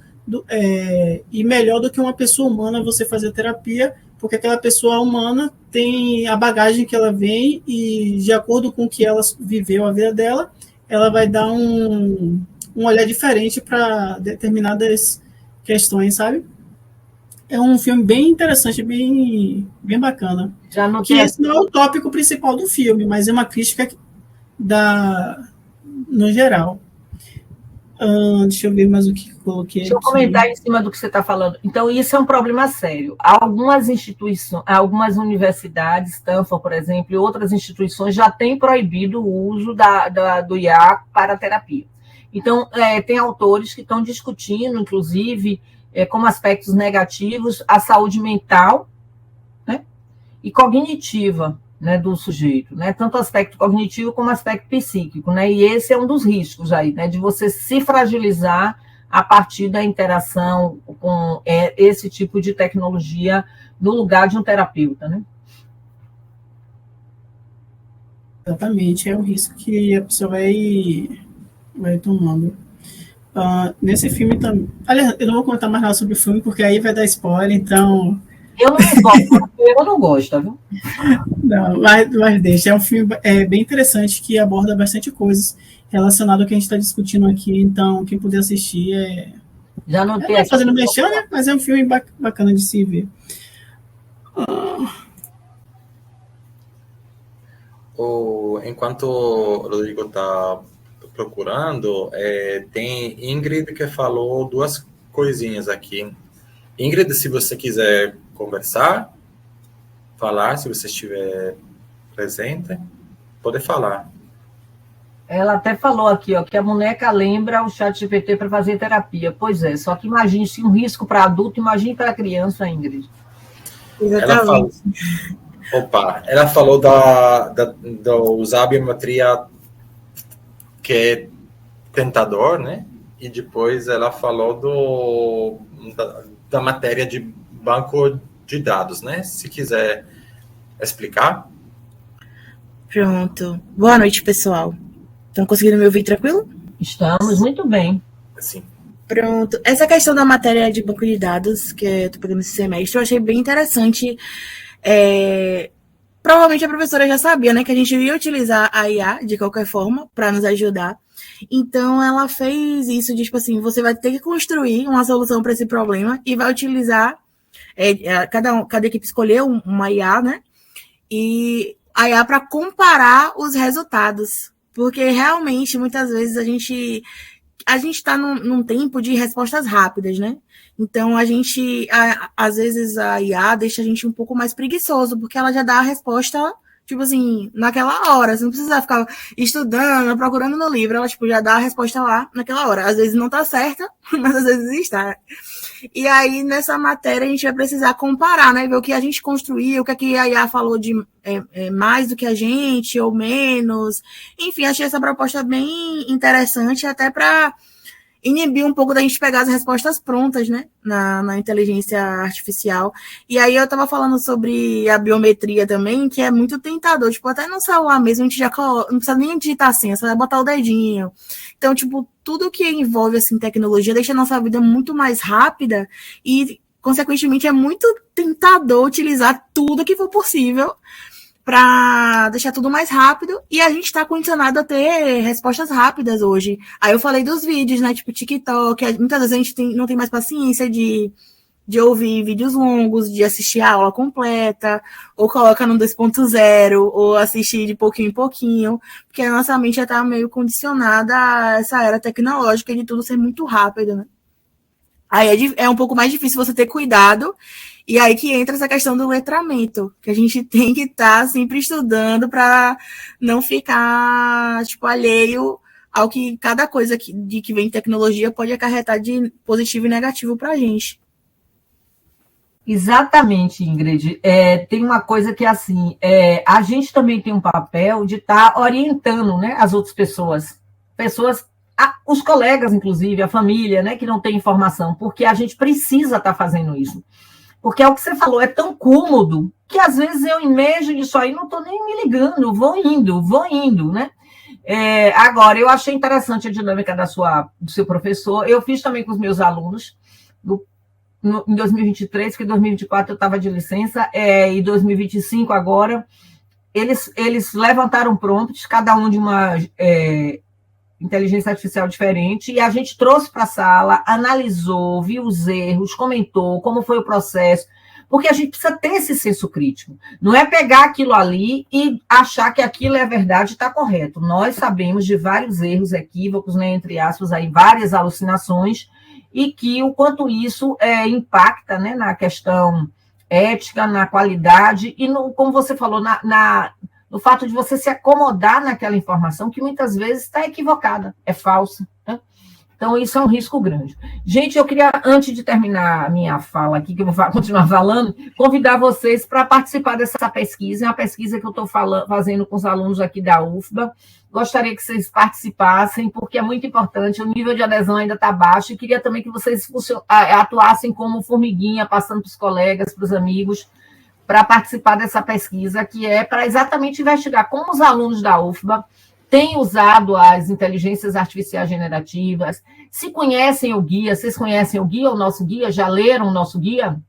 e melhor do que uma pessoa humana você fazer terapia, porque aquela pessoa humana tem a bagagem que ela vem e, de acordo com o que ela viveu a vida dela, ela vai dar um olhar diferente para determinadas questões, sabe? É um filme bem interessante, bem bacana. Que esse não é o tópico principal do filme, mas é uma crítica no geral. Deixa eu ver mais o que coloquei Deixa eu comentar em cima do que você está falando. Então, isso é um problema sério. Algumas instituições, algumas universidades, Stanford, por exemplo, e outras instituições já têm proibido o uso do IA para terapia. Então, tem autores que estão discutindo, inclusive, como aspectos negativos, a saúde mental, né, e cognitiva, né, do sujeito, né, tanto aspecto cognitivo como aspecto psíquico, né, e esse é um dos riscos aí, né, de você se fragilizar a partir da interação com esse tipo de tecnologia no lugar de um terapeuta, né? Exatamente, é o risco que a pessoa vai tomando. Nesse filme também... Aliás, eu não vou contar mais nada sobre o filme, porque aí vai dar spoiler, então... Eu não gosto, viu? Não, mas deixa. É um filme bem interessante, que aborda bastante coisas relacionadas ao que a gente está discutindo aqui, então quem puder assistir Já não tem fazendo mexer, né? Mas é um filme bacana de se ver. Enquanto o Rodrigo está procurando, tem Ingrid que falou duas coisinhas aqui. Ingrid, se você quiser conversar, falar, se você estiver presente, pode falar. Ela até falou aqui, ó, que a boneca lembra o ChatGPT para fazer terapia. Pois é, só que imagine se um risco para adulto, imagine para criança, Ingrid. Ela falou da usar a biometria, que é tentador, né? E depois ela falou da matéria de banco de dados, né? Se quiser explicar. Pronto. Boa noite, pessoal. Estão conseguindo me ouvir tranquilo? Estamos muito bem. Sim. Pronto. Essa questão da matéria de banco de dados que eu estou pegando esse semestre, eu achei bem interessante. Provavelmente a professora já sabia, né, que a gente ia utilizar a IA de qualquer forma para nos ajudar. Então, ela fez isso de, tipo assim, você vai ter que construir uma solução para esse problema e vai utilizar, cada equipe escolheu uma IA, né, e a IA para comparar os resultados. Porque, realmente, muitas vezes a gente está num tempo de respostas rápidas, né? Então, às vezes, a IA deixa a gente um pouco mais preguiçoso, porque ela já dá a resposta, tipo assim, naquela hora. Você não precisa ficar estudando, procurando no livro. Ela, tipo, já dá a resposta lá, naquela hora. Às vezes não tá certa, mas às vezes está. E aí, nessa matéria, a gente vai precisar comparar, né? Ver o que a gente construiu, o que a IA falou de mais do que a gente, ou menos. Enfim, achei essa proposta bem interessante, até para inibir um pouco da gente pegar as respostas prontas, né, na inteligência artificial. E aí eu estava falando sobre a biometria também, que é muito tentador, tipo, até no celular mesmo, a gente já não precisa nem digitar a senha, você vai botar o dedinho. Então, tipo, tudo que envolve, assim, tecnologia deixa a nossa vida muito mais rápida e, consequentemente, é muito tentador utilizar tudo que for possível para deixar tudo mais rápido, e a gente está condicionado a ter respostas rápidas hoje. Aí eu falei dos vídeos, né, tipo TikTok, muitas vezes a gente não tem mais paciência de ouvir vídeos longos, de assistir a aula completa, ou coloca no 2.0, ou assistir de pouquinho em pouquinho, porque a nossa mente já está meio condicionada a essa era tecnológica de tudo ser muito rápido, né? Aí é um pouco mais difícil você ter cuidado, e aí que entra essa questão do letramento, que a gente tem que estar sempre estudando para não ficar, tipo, alheio ao que cada coisa que vem de tecnologia pode acarretar de positivo e negativo para a gente. Exatamente, Ingrid. Tem uma coisa que, assim, a gente também tem um papel de estar orientando, né, as outras pessoas, os colegas, inclusive, a família, né, que não tem informação, porque a gente precisa estar fazendo isso. Porque é o que você falou, é tão cômodo que às vezes eu imejo isso aí, não estou nem me ligando, vou indo, né? Agora, eu achei interessante a dinâmica do seu professor, eu fiz também com os meus alunos, em 2023, porque em 2024 eu estava de licença, e 2025 agora, eles levantaram prompts, cada um de uma inteligência artificial diferente, e a gente trouxe para a sala, analisou, viu os erros, comentou como foi o processo, porque a gente precisa ter esse senso crítico. Não é pegar aquilo ali e achar que aquilo é verdade e está correto. Nós sabemos de vários erros, equívocos, né, entre aspas, aí, várias alucinações, e que o quanto isso impacta, né, na questão ética, na qualidade, e como você falou, no fato de você se acomodar naquela informação que muitas vezes está equivocada, é falsa, né? Então, isso é um risco grande. Gente, eu queria, antes de terminar a minha fala aqui, que eu vou continuar falando, convidar vocês para participar dessa pesquisa. É uma pesquisa que eu estou fazendo com os alunos aqui da UFBA. Gostaria que vocês participassem, porque é muito importante, o nível de adesão ainda está baixo, e queria também que vocês atuassem como formiguinha, passando para os colegas, para os amigos, para participar dessa pesquisa, que é para exatamente investigar como os alunos da UFBA têm usado as inteligências artificiais generativas, se conhecem o guia, vocês conhecem o guia, o nosso guia, já leram o nosso guia?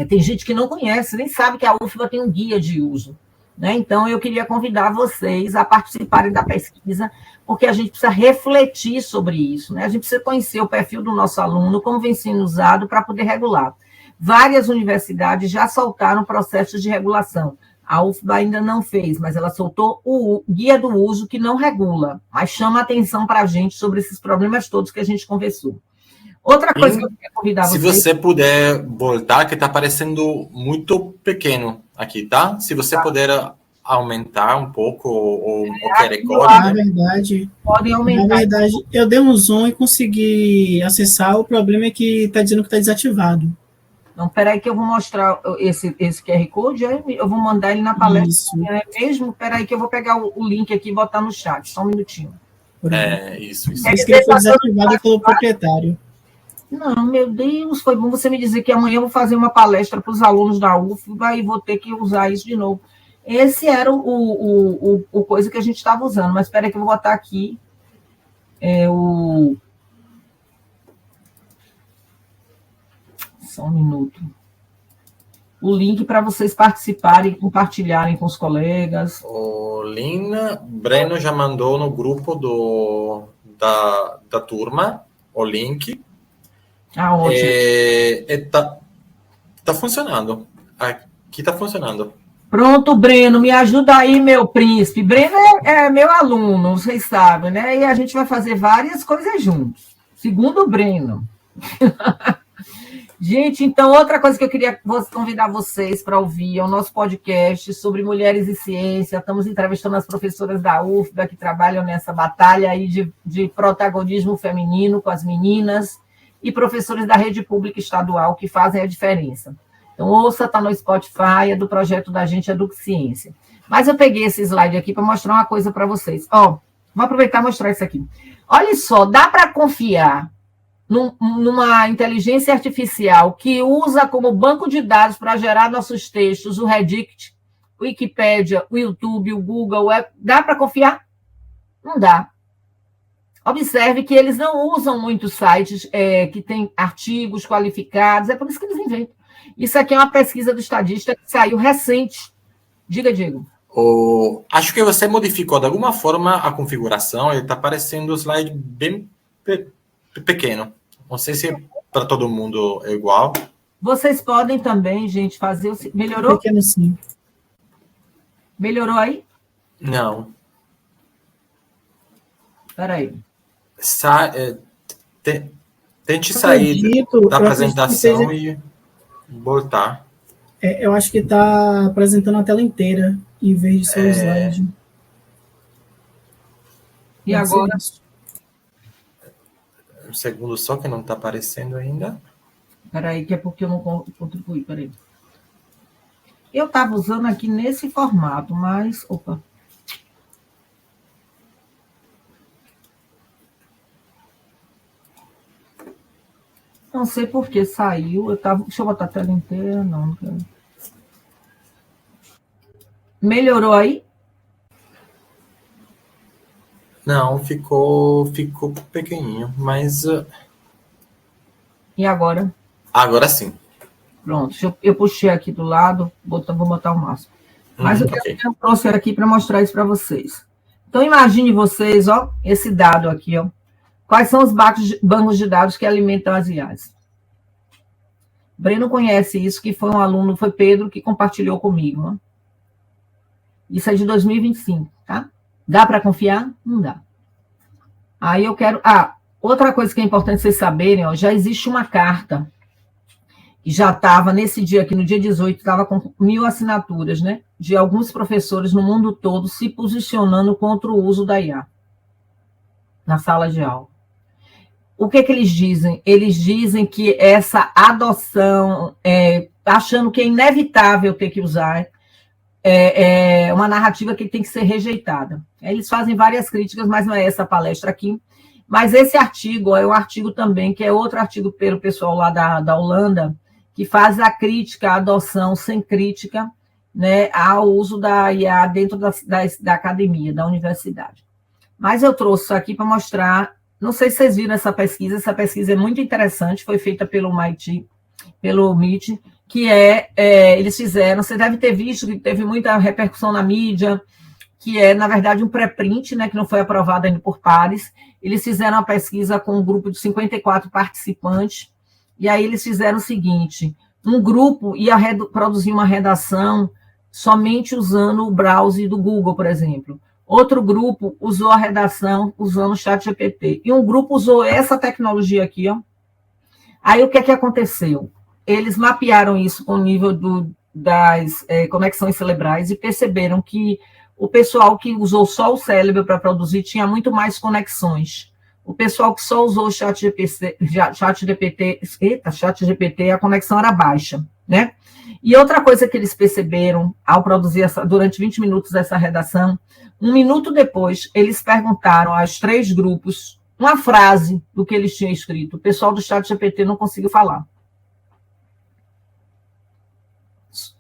Tem gente que não conhece, nem sabe que a UFBA tem um guia de uso, né? Então, eu queria convidar vocês a participarem da pesquisa, porque a gente precisa refletir sobre isso, né? A gente precisa conhecer o perfil do nosso aluno, como vem sendo usado para poder regular. Várias universidades já soltaram processos de regulação. A UFBA ainda não fez, mas ela soltou o guia do uso, que não regula, mas chama atenção para a gente sobre esses problemas todos que a gente conversou. Outra coisa que eu queria convidar vocês... Se você puder voltar, que está parecendo muito pequeno aqui, tá? Se você puder aumentar um pouco o QR Code. Na verdade, podem aumentar. Na verdade, eu dei um zoom e consegui acessar. O problema é que está dizendo que está desativado. Não, peraí que eu vou mostrar esse QR Code, eu vou mandar ele na palestra. Isso. Mesmo? Peraí que eu vou pegar o link aqui e botar no chat, só um minutinho. Isso. Diz que ele foi desativado pelo proprietário. Não, meu Deus, foi bom você me dizer que amanhã eu vou fazer uma palestra para os alunos da UFBA e vou ter que usar isso de novo. Esse era o coisa que a gente estava usando, mas espera aí que eu vou botar aqui Só um minuto. O link para vocês participarem e compartilharem com os colegas. O Lina, Breno já mandou no grupo da turma o link. Ótimo. Tá funcionando. Aqui tá funcionando. Pronto, Breno, me ajuda aí, meu príncipe. Breno é meu aluno, vocês sabem, né? E a gente vai fazer várias coisas juntos. Segundo o Breno. Gente, então, outra coisa que eu queria convidar vocês para ouvir é o nosso podcast sobre mulheres e ciência. Estamos entrevistando as professoras da UFBA que trabalham nessa batalha aí de protagonismo feminino com as meninas, e professores da rede pública estadual que fazem a diferença. Então, ouça, está no Spotify, é do projeto da gente Educiência. Mas eu peguei esse slide aqui para mostrar uma coisa para vocês. Vou aproveitar e mostrar isso aqui. Olha só, dá para confiar numa inteligência artificial que usa como banco de dados para gerar nossos textos o Reddit, o Wikipédia, o YouTube, o Google? Dá para confiar? Não dá. Observe que eles não usam muitos sites que têm artigos qualificados, é por isso que eles inventam. Isso aqui é uma pesquisa do Estadista que saiu recente. Diga, Diego. Acho que você modificou de alguma forma a configuração, ele está parecendo um slide bem pequeno. Não sei se para todo mundo é igual. Vocês podem também, gente, fazer o... Melhorou? Pequeno sim. Melhorou aí? Não. Espera aí. Tente sair da apresentação e voltar. Eu acho que está apresentando a tela inteira, em vez de só o slide. E agora? Um segundo só, que não está aparecendo ainda. Espera aí, que é porque eu não contribuí. Espera aí. Eu estava usando aqui nesse formato, mas... Opa. Não sei por que saiu. Deixa eu botar a tela inteira. Não quero. Melhorou aí? Não, ficou pequenininho, mas... E agora? Agora sim. Pronto, eu puxei aqui do lado, vou botar o máximo. Mas eu trouxe aqui para mostrar isso para vocês. Então, imagine vocês, ó, esse dado aqui, ó. Quais são os bancos de dados que alimentam as IAs? Breno conhece isso, que foi um aluno, foi Pedro, que compartilhou comigo. Ó. Isso é de 2025, tá? Dá para confiar? Não dá. Aí eu quero... outra coisa que é importante vocês saberem, ó, já existe uma carta que já estava nesse dia aqui, no dia 18, estava com 1.000 assinaturas, né? De alguns professores no mundo todo se posicionando contra o uso da IA na sala de aula. O que eles dizem? Eles dizem que essa adoção, achando que é inevitável ter que usar, é uma narrativa que tem que ser rejeitada. Eles fazem várias críticas, mas não é essa palestra aqui. Mas esse artigo é um artigo também, que é outro artigo pelo pessoal lá da Holanda, que faz a crítica, a adoção sem crítica, né, ao uso da IA dentro da academia, da universidade. Mas eu trouxe isso aqui para mostrar, não sei se vocês viram essa pesquisa é muito interessante, foi feita pelo MIT, pelo MIT, que eles fizeram, você deve ter visto que teve muita repercussão na mídia, que é, na verdade, um pré-print, né, que não foi aprovado ainda por pares. Eles fizeram uma pesquisa com um grupo de 54 participantes, e aí eles fizeram o seguinte, um grupo ia produzir uma redação somente usando o browser do Google, por exemplo. Outro grupo usou a redação usando o ChatGPT. E um grupo usou essa tecnologia aqui, ó. Aí o que é que aconteceu? Eles mapearam isso com o nível das conexões cerebrais e perceberam que o pessoal que usou só o cérebro para produzir tinha muito mais conexões. O pessoal que só usou o ChatGPT, a conexão era baixa, né? E outra coisa que eles perceberam ao produzir durante 20 minutos essa redação, 1 minuto depois, eles perguntaram aos 3 grupos uma frase do que eles tinham escrito. O pessoal do ChatGPT não conseguiu falar.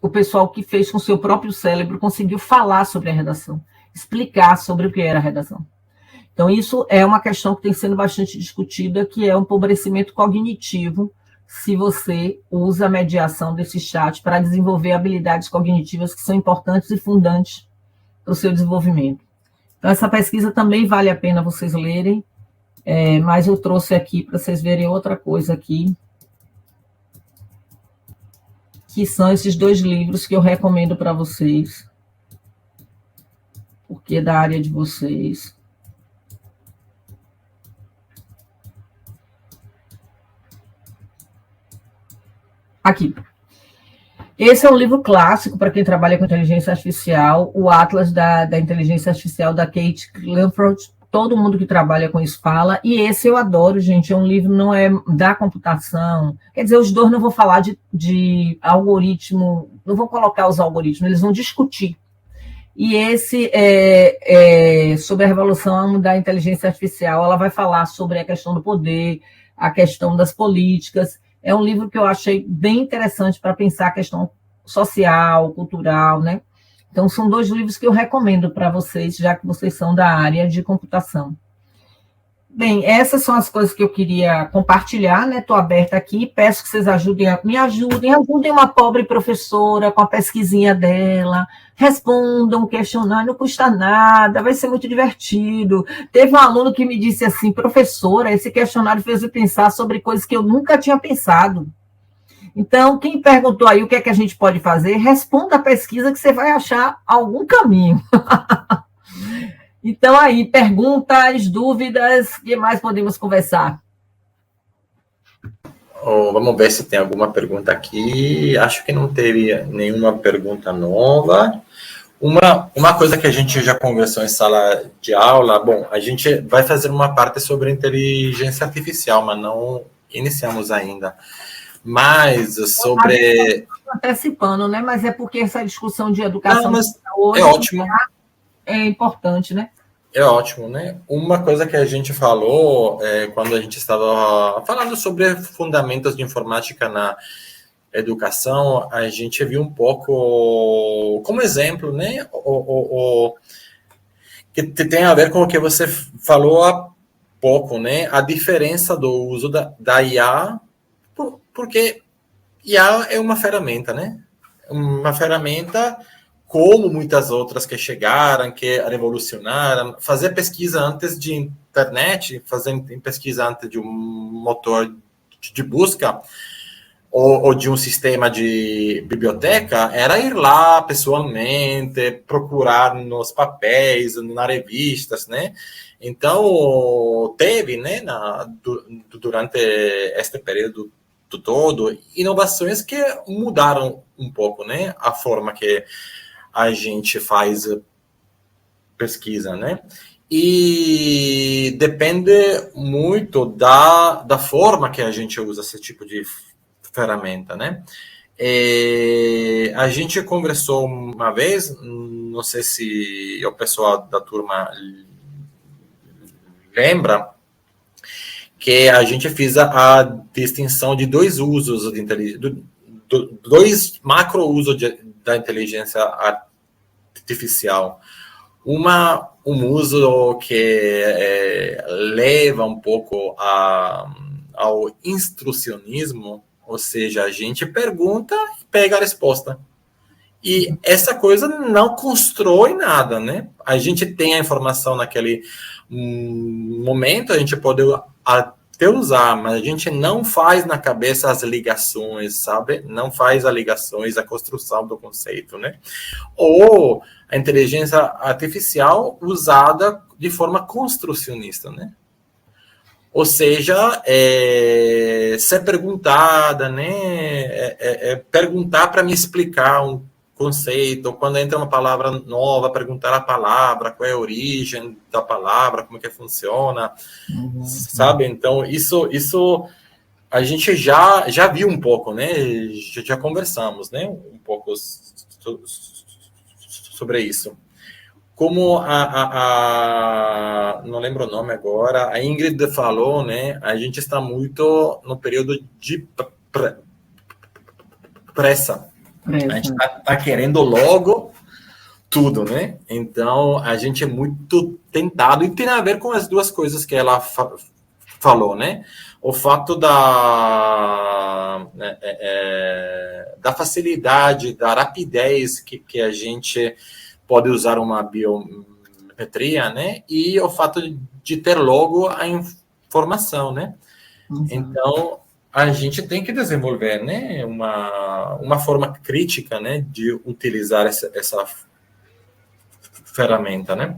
O pessoal que fez com seu próprio cérebro conseguiu falar sobre a redação, explicar sobre o que era a redação. Então, isso é uma questão que tem sendo bastante discutida, que é um empobrecimento cognitivo, se você usa a mediação desse chat para desenvolver habilidades cognitivas que são importantes e fundantes para o seu desenvolvimento. Então, essa pesquisa também vale a pena vocês lerem, mas eu trouxe aqui para vocês verem outra coisa aqui, que são esses 2 livros que eu recomendo para vocês, porque é da área de vocês. Aqui. Esse é um livro clássico para quem trabalha com inteligência artificial, o Atlas da Inteligência Artificial, da Kate Clanford. Todo mundo que trabalha com isso fala, e esse eu adoro, gente, é um livro, não é da computação, quer dizer, os 2 não vou falar de algoritmo, não vou colocar os algoritmos, eles vão discutir. E esse sobre a revolução da inteligência artificial, ela vai falar sobre a questão do poder, a questão das políticas. É um livro que eu achei bem interessante para pensar a questão social, cultural, né? Então, são 2 livros que eu recomendo para vocês, já que vocês são da área de computação. Bem, essas são as coisas que eu queria compartilhar, né? Estou aberta aqui, peço que vocês me ajudem uma pobre professora com a pesquisinha dela, respondam o questionário, não custa nada, vai ser muito divertido. Teve um aluno que me disse assim, professora, esse questionário fez eu pensar sobre coisas que eu nunca tinha pensado. Então, quem perguntou aí o que é que a gente pode fazer, responda a pesquisa que você vai achar algum caminho. Então, aí, perguntas, dúvidas, o que mais podemos conversar? Vamos ver se tem alguma pergunta aqui. Acho que não teve nenhuma pergunta nova. Uma coisa que a gente já conversou em sala de aula, bom, a gente vai fazer uma parte sobre inteligência artificial, mas não iniciamos ainda. Mas sobre... Antecipando, né? Mas é porque essa discussão de educação... Não, mas hoje é ótimo. É importante, né? É ótimo, né? Uma coisa que a gente falou quando a gente estava falando sobre fundamentos de informática na educação, a gente viu um pouco como exemplo, né? Que tem a ver com o que você falou há pouco, né? A diferença do uso da IA, porque IA é uma ferramenta, né? Uma ferramenta como muitas outras que chegaram, que revolucionaram, fazer pesquisa antes de internet, fazer pesquisa antes de um motor de busca ou de um sistema de biblioteca, era ir lá pessoalmente, procurar nos papéis, nas revistas, né? Então, teve, né, durante este período todo, inovações que mudaram um pouco, né, a forma que a gente faz pesquisa, né? E depende muito da forma que a gente usa esse tipo de ferramenta, né? A gente conversou uma vez, não sei se o pessoal da turma lembra, que a gente fez a distinção de dois usos de inteligência, dois macro usos da inteligência artificial. Um uso que leva um pouco ao instrucionismo, ou seja, a gente pergunta e pega a resposta. E essa coisa não constrói nada, né? A gente tem a informação naquele momento, a gente pode até usar, mas a gente não faz na cabeça as ligações, sabe? Não faz as ligações, a construção do conceito, né? Ou a inteligência artificial usada de forma construcionista, né? Ou seja, ser perguntada, né? Perguntar para me explicar um conceito, quando entra uma palavra nova, perguntar a palavra, qual é a origem da palavra, como é que funciona, sabe? Então, isso a gente já viu um pouco, né? Já conversamos, né? Um pouco sobre isso. Como não lembro o nome agora, a Ingrid falou, né? A gente está muito no período de pressa. A gente está querendo logo tudo, né? Então, a gente é muito tentado, e tem a ver com as duas coisas que ela falou, né? O fato da facilidade, da rapidez que a gente pode usar uma biometria, né? E o fato de ter logo a informação, né? Uhum. Então, a gente tem que desenvolver, né, uma forma crítica, né, de utilizar essa ferramenta, né?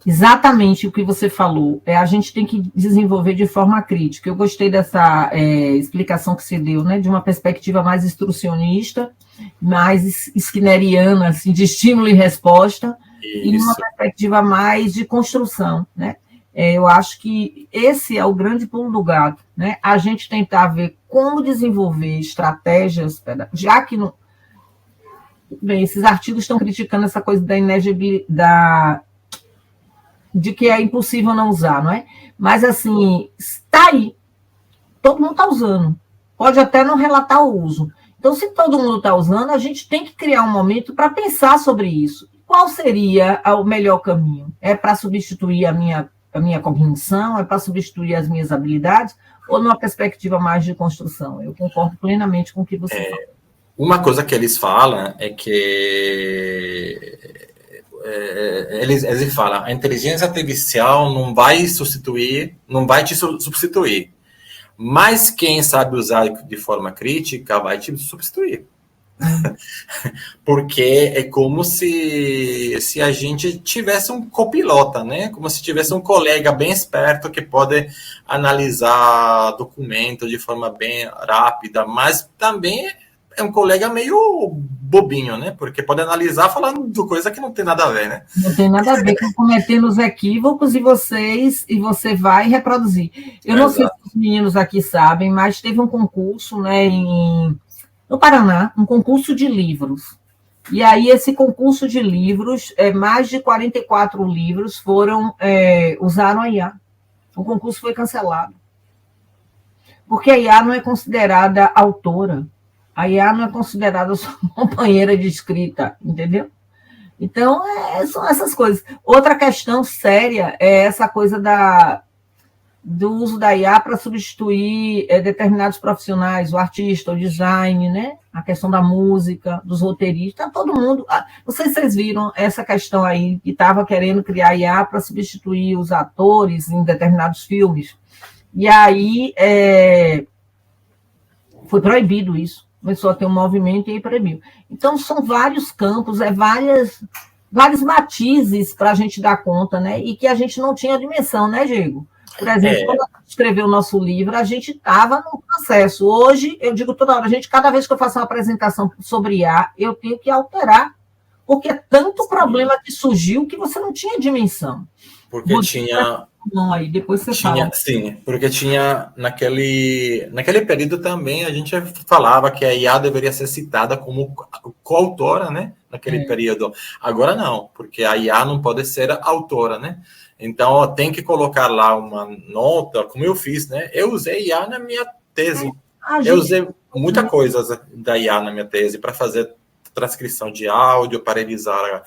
Exatamente o que você falou. A gente tem que desenvolver de forma crítica. Eu gostei dessa explicação que você deu, né, de uma perspectiva mais instrucionista, mais skinneriana, assim, de estímulo e resposta, isso. E uma perspectiva mais de construção, né? Eu acho que esse é o grande pulo do gato, né? A gente tentar ver como desenvolver estratégias, já que não... Bem, esses artigos estão criticando essa coisa da inegibilidade, de que é impossível não usar, não é? Mas, assim, está aí. Todo mundo está usando. Pode até não relatar o uso. Então, se todo mundo está usando, a gente tem que criar um momento para pensar sobre isso. qual seria o melhor caminho? É para substituir a minha cognição? É para substituir as minhas habilidades? Ou numa perspectiva mais de construção? Eu concordo plenamente com o que você falou. Uma coisa que eles falam é que eles falam, a inteligência artificial não vai te substituir, mas quem sabe usar de forma crítica vai te substituir. Porque é como se a gente tivesse um copilota, né? Como se tivesse um colega bem esperto que pode analisar documento de forma bem rápida, mas também é um colega meio bobinho, né? Porque pode analisar falando de coisa que não tem nada a ver, né? Não tem nada a ver com cometendo os equívocos e você vai reproduzir. Eu não sei se os meninos aqui sabem, mas teve um concurso, né, no Paraná, um concurso de livros. E aí, esse concurso de livros, mais de 44 livros usaram a IA. O concurso foi cancelado. Porque a IA não é considerada autora. A IA não é considerada sua companheira de escrita, entendeu? Então, são essas coisas. Outra questão séria é essa coisa do uso da IA para substituir determinados profissionais, o artista, o design, né? A questão da música, dos roteiristas, todo mundo. Não sei se vocês viram essa questão aí, que estava querendo criar IA para substituir os atores em determinados filmes. E aí foi proibido isso. Começou a ter um movimento e aí proibiu. Então, são vários campos, vários matizes para a gente dar conta, né? E que a gente não tinha dimensão, né, Diego? Por exemplo, quando a gente escreveu o nosso livro, a gente estava no processo. Hoje, eu digo toda hora, cada vez que eu faço uma apresentação sobre IA, eu tenho que alterar, porque é tanto problema que surgiu que você não tinha dimensão. Porque tinha... Não, aí depois você fala. Sim, porque tinha naquele período também a gente falava que a IA deveria ser citada como coautora, né? Naquele período. Agora não, porque a IA não pode ser autora, né? Então tem que colocar lá uma nota, como eu fiz, né? Eu usei IA na minha tese. Eu usei muita coisa da IA na minha tese para fazer transcrição de áudio, para revisar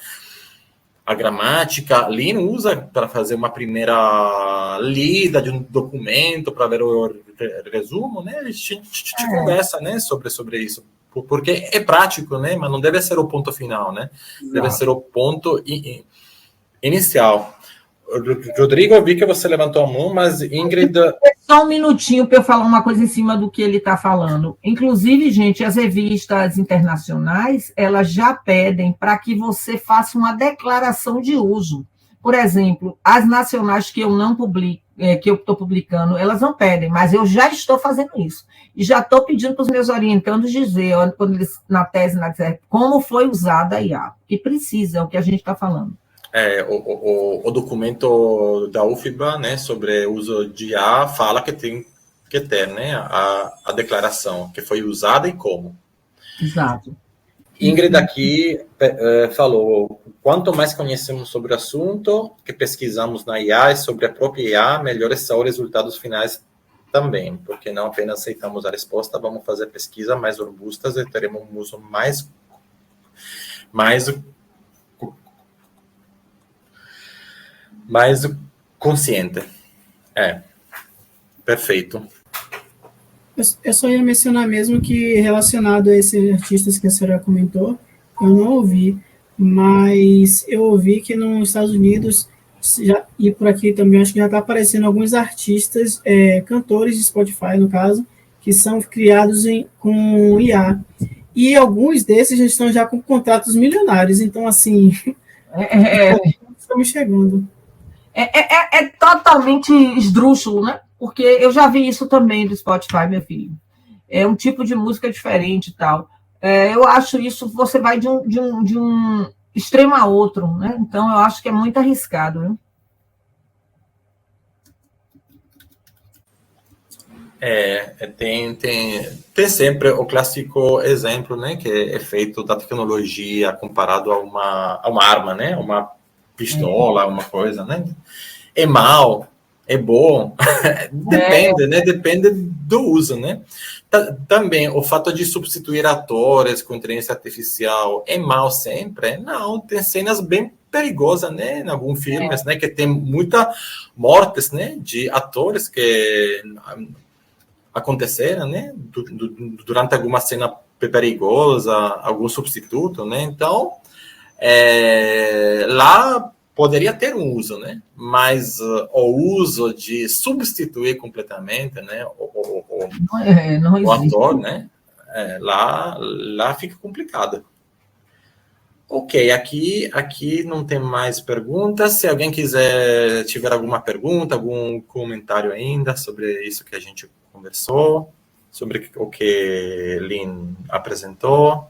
a gramática. Lino usa para fazer uma primeira lida de um documento, para ver o resumo, né? A gente conversa, né, sobre isso, porque é prático, né? Mas não deve ser o ponto final, né? Deve ser o ponto inicial. Rodrigo, eu vi que você levantou a mão, mas Ingrid... Só um minutinho para eu falar uma coisa em cima do que ele está falando. Inclusive, gente, as revistas internacionais, elas já pedem para que você faça uma declaração de uso. Por exemplo, as nacionais que eu não publico, que eu estou publicando, elas não pedem, mas eu já estou fazendo isso. E já estou pedindo para os meus orientandos dizer, quando eles, na tese, como foi usada a IA. Que precisa, é o que a gente está falando. O documento da UFBA, né, sobre o uso de IA fala que tem que ter, né, a declaração que foi usada e como. Exato. Ingrid aqui falou, quanto mais conhecemos sobre o assunto, que pesquisamos na IA e sobre a própria IA, melhores são os resultados finais também, porque não apenas aceitamos a resposta, vamos fazer pesquisas mais robustas e teremos um uso mais consciente. Perfeito. Eu só ia mencionar mesmo que, relacionado a esses artistas que a senhora comentou, eu não ouvi, mas eu ouvi que nos Estados Unidos, e por aqui também, acho que já está aparecendo alguns artistas, cantores de Spotify, no caso, que são criados com IA. E alguns desses já estão já com contratos milionários, então, assim, estamos chegando. É totalmente esdrúxulo, né? Porque eu já vi isso também do Spotify, meu filho. É um tipo de música diferente e tal. Eu acho isso, você vai de um extremo a outro, né? Então, eu acho que é muito arriscado, né? Tem sempre o clássico exemplo, né? Que é feito da tecnologia comparado a uma arma, né? Uma pistola, uma coisa, né? É mal é bom. Depende, né? Depende do uso, né? Também, o fato de substituir atores com inteligência artificial é mal sempre? Não, tem cenas bem perigosas, né? Em alguns filmes, né? Que tem muitas mortes, né? De atores que aconteceram, né? Durante alguma cena perigosa, algum substituto, né? Então, lá poderia ter um uso, né? Mas o uso de substituir completamente, né? O ator, né? Lá fica complicado. Ok, aqui não tem mais perguntas. Se alguém tiver alguma pergunta, algum comentário ainda sobre isso que a gente conversou, sobre o que Lynn apresentou,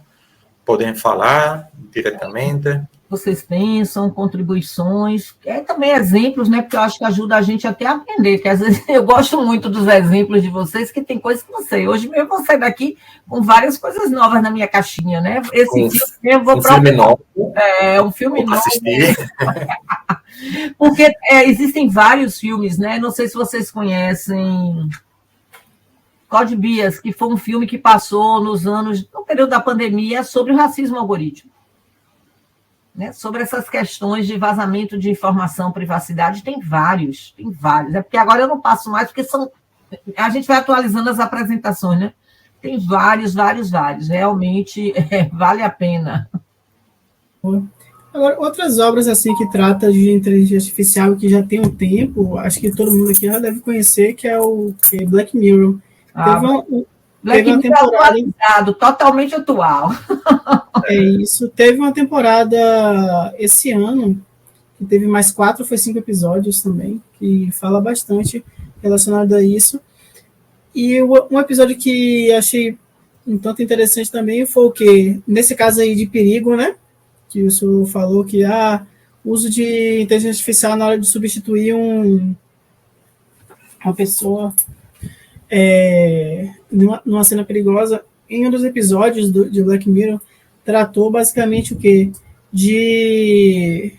podem falar diretamente. Vocês pensam, contribuições, também exemplos, né? Porque eu acho que ajuda a gente até a aprender, que às vezes eu gosto muito dos exemplos de vocês, que tem coisas que não sei. Hoje mesmo eu vou sair daqui com várias coisas novas na minha caixinha, né? Esse filme eu vou procurar. Filme novo. Um filme novo. Assistir. Porque existem vários filmes, né? Não sei se vocês conhecem Code Bias, que foi um filme que passou no período da pandemia, sobre o racismo algorítmico. Né, sobre essas questões de vazamento de informação, privacidade, tem vários. É porque agora eu não passo mais, porque a gente vai atualizando as apresentações, né? Tem vários. Realmente vale a pena. Agora, outras obras assim que tratam de inteligência artificial que já tem um tempo, acho que todo mundo aqui já deve conhecer, que é o Black Mirror. Black Mirror atualizado, totalmente atual. É isso. Teve uma temporada esse ano, que teve mais 4 ou 5 episódios também, que fala bastante relacionado a isso. E um episódio que achei um tanto interessante também foi o que, nesse caso aí de perigo, né? Que o senhor falou que uso de inteligência artificial na hora de substituir uma pessoa numa cena perigosa. Em um dos episódios de Black Mirror, tratou basicamente o quê? De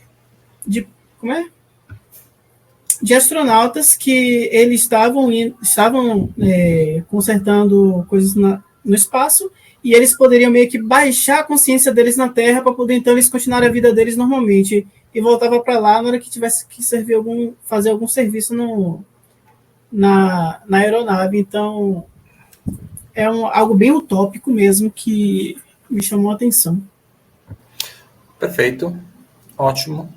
astronautas que eles estavam consertando coisas no espaço, e eles poderiam meio que baixar a consciência deles na Terra para poder então eles continuarem a vida deles normalmente, e voltava para lá na hora que tivesse que fazer algum serviço na aeronave. Então é algo bem utópico mesmo, que me chamou a atenção. Perfeito, ótimo.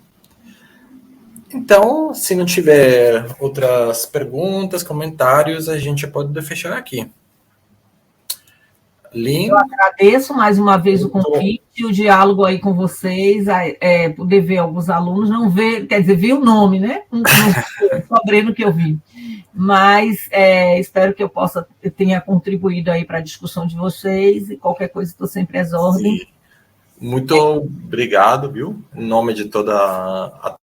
Então, se não tiver outras perguntas, comentários, a gente pode fechar aqui. Lynn? Eu agradeço mais uma vez o convite, o diálogo aí com vocês, poder ver alguns alunos, não ver, quer dizer, vi o nome, né? Só Breno que eu vi. Mas espero que eu tenha contribuído aí para a discussão de vocês, e qualquer coisa estou sempre às ordens. Muito obrigado, viu? Em nome de toda a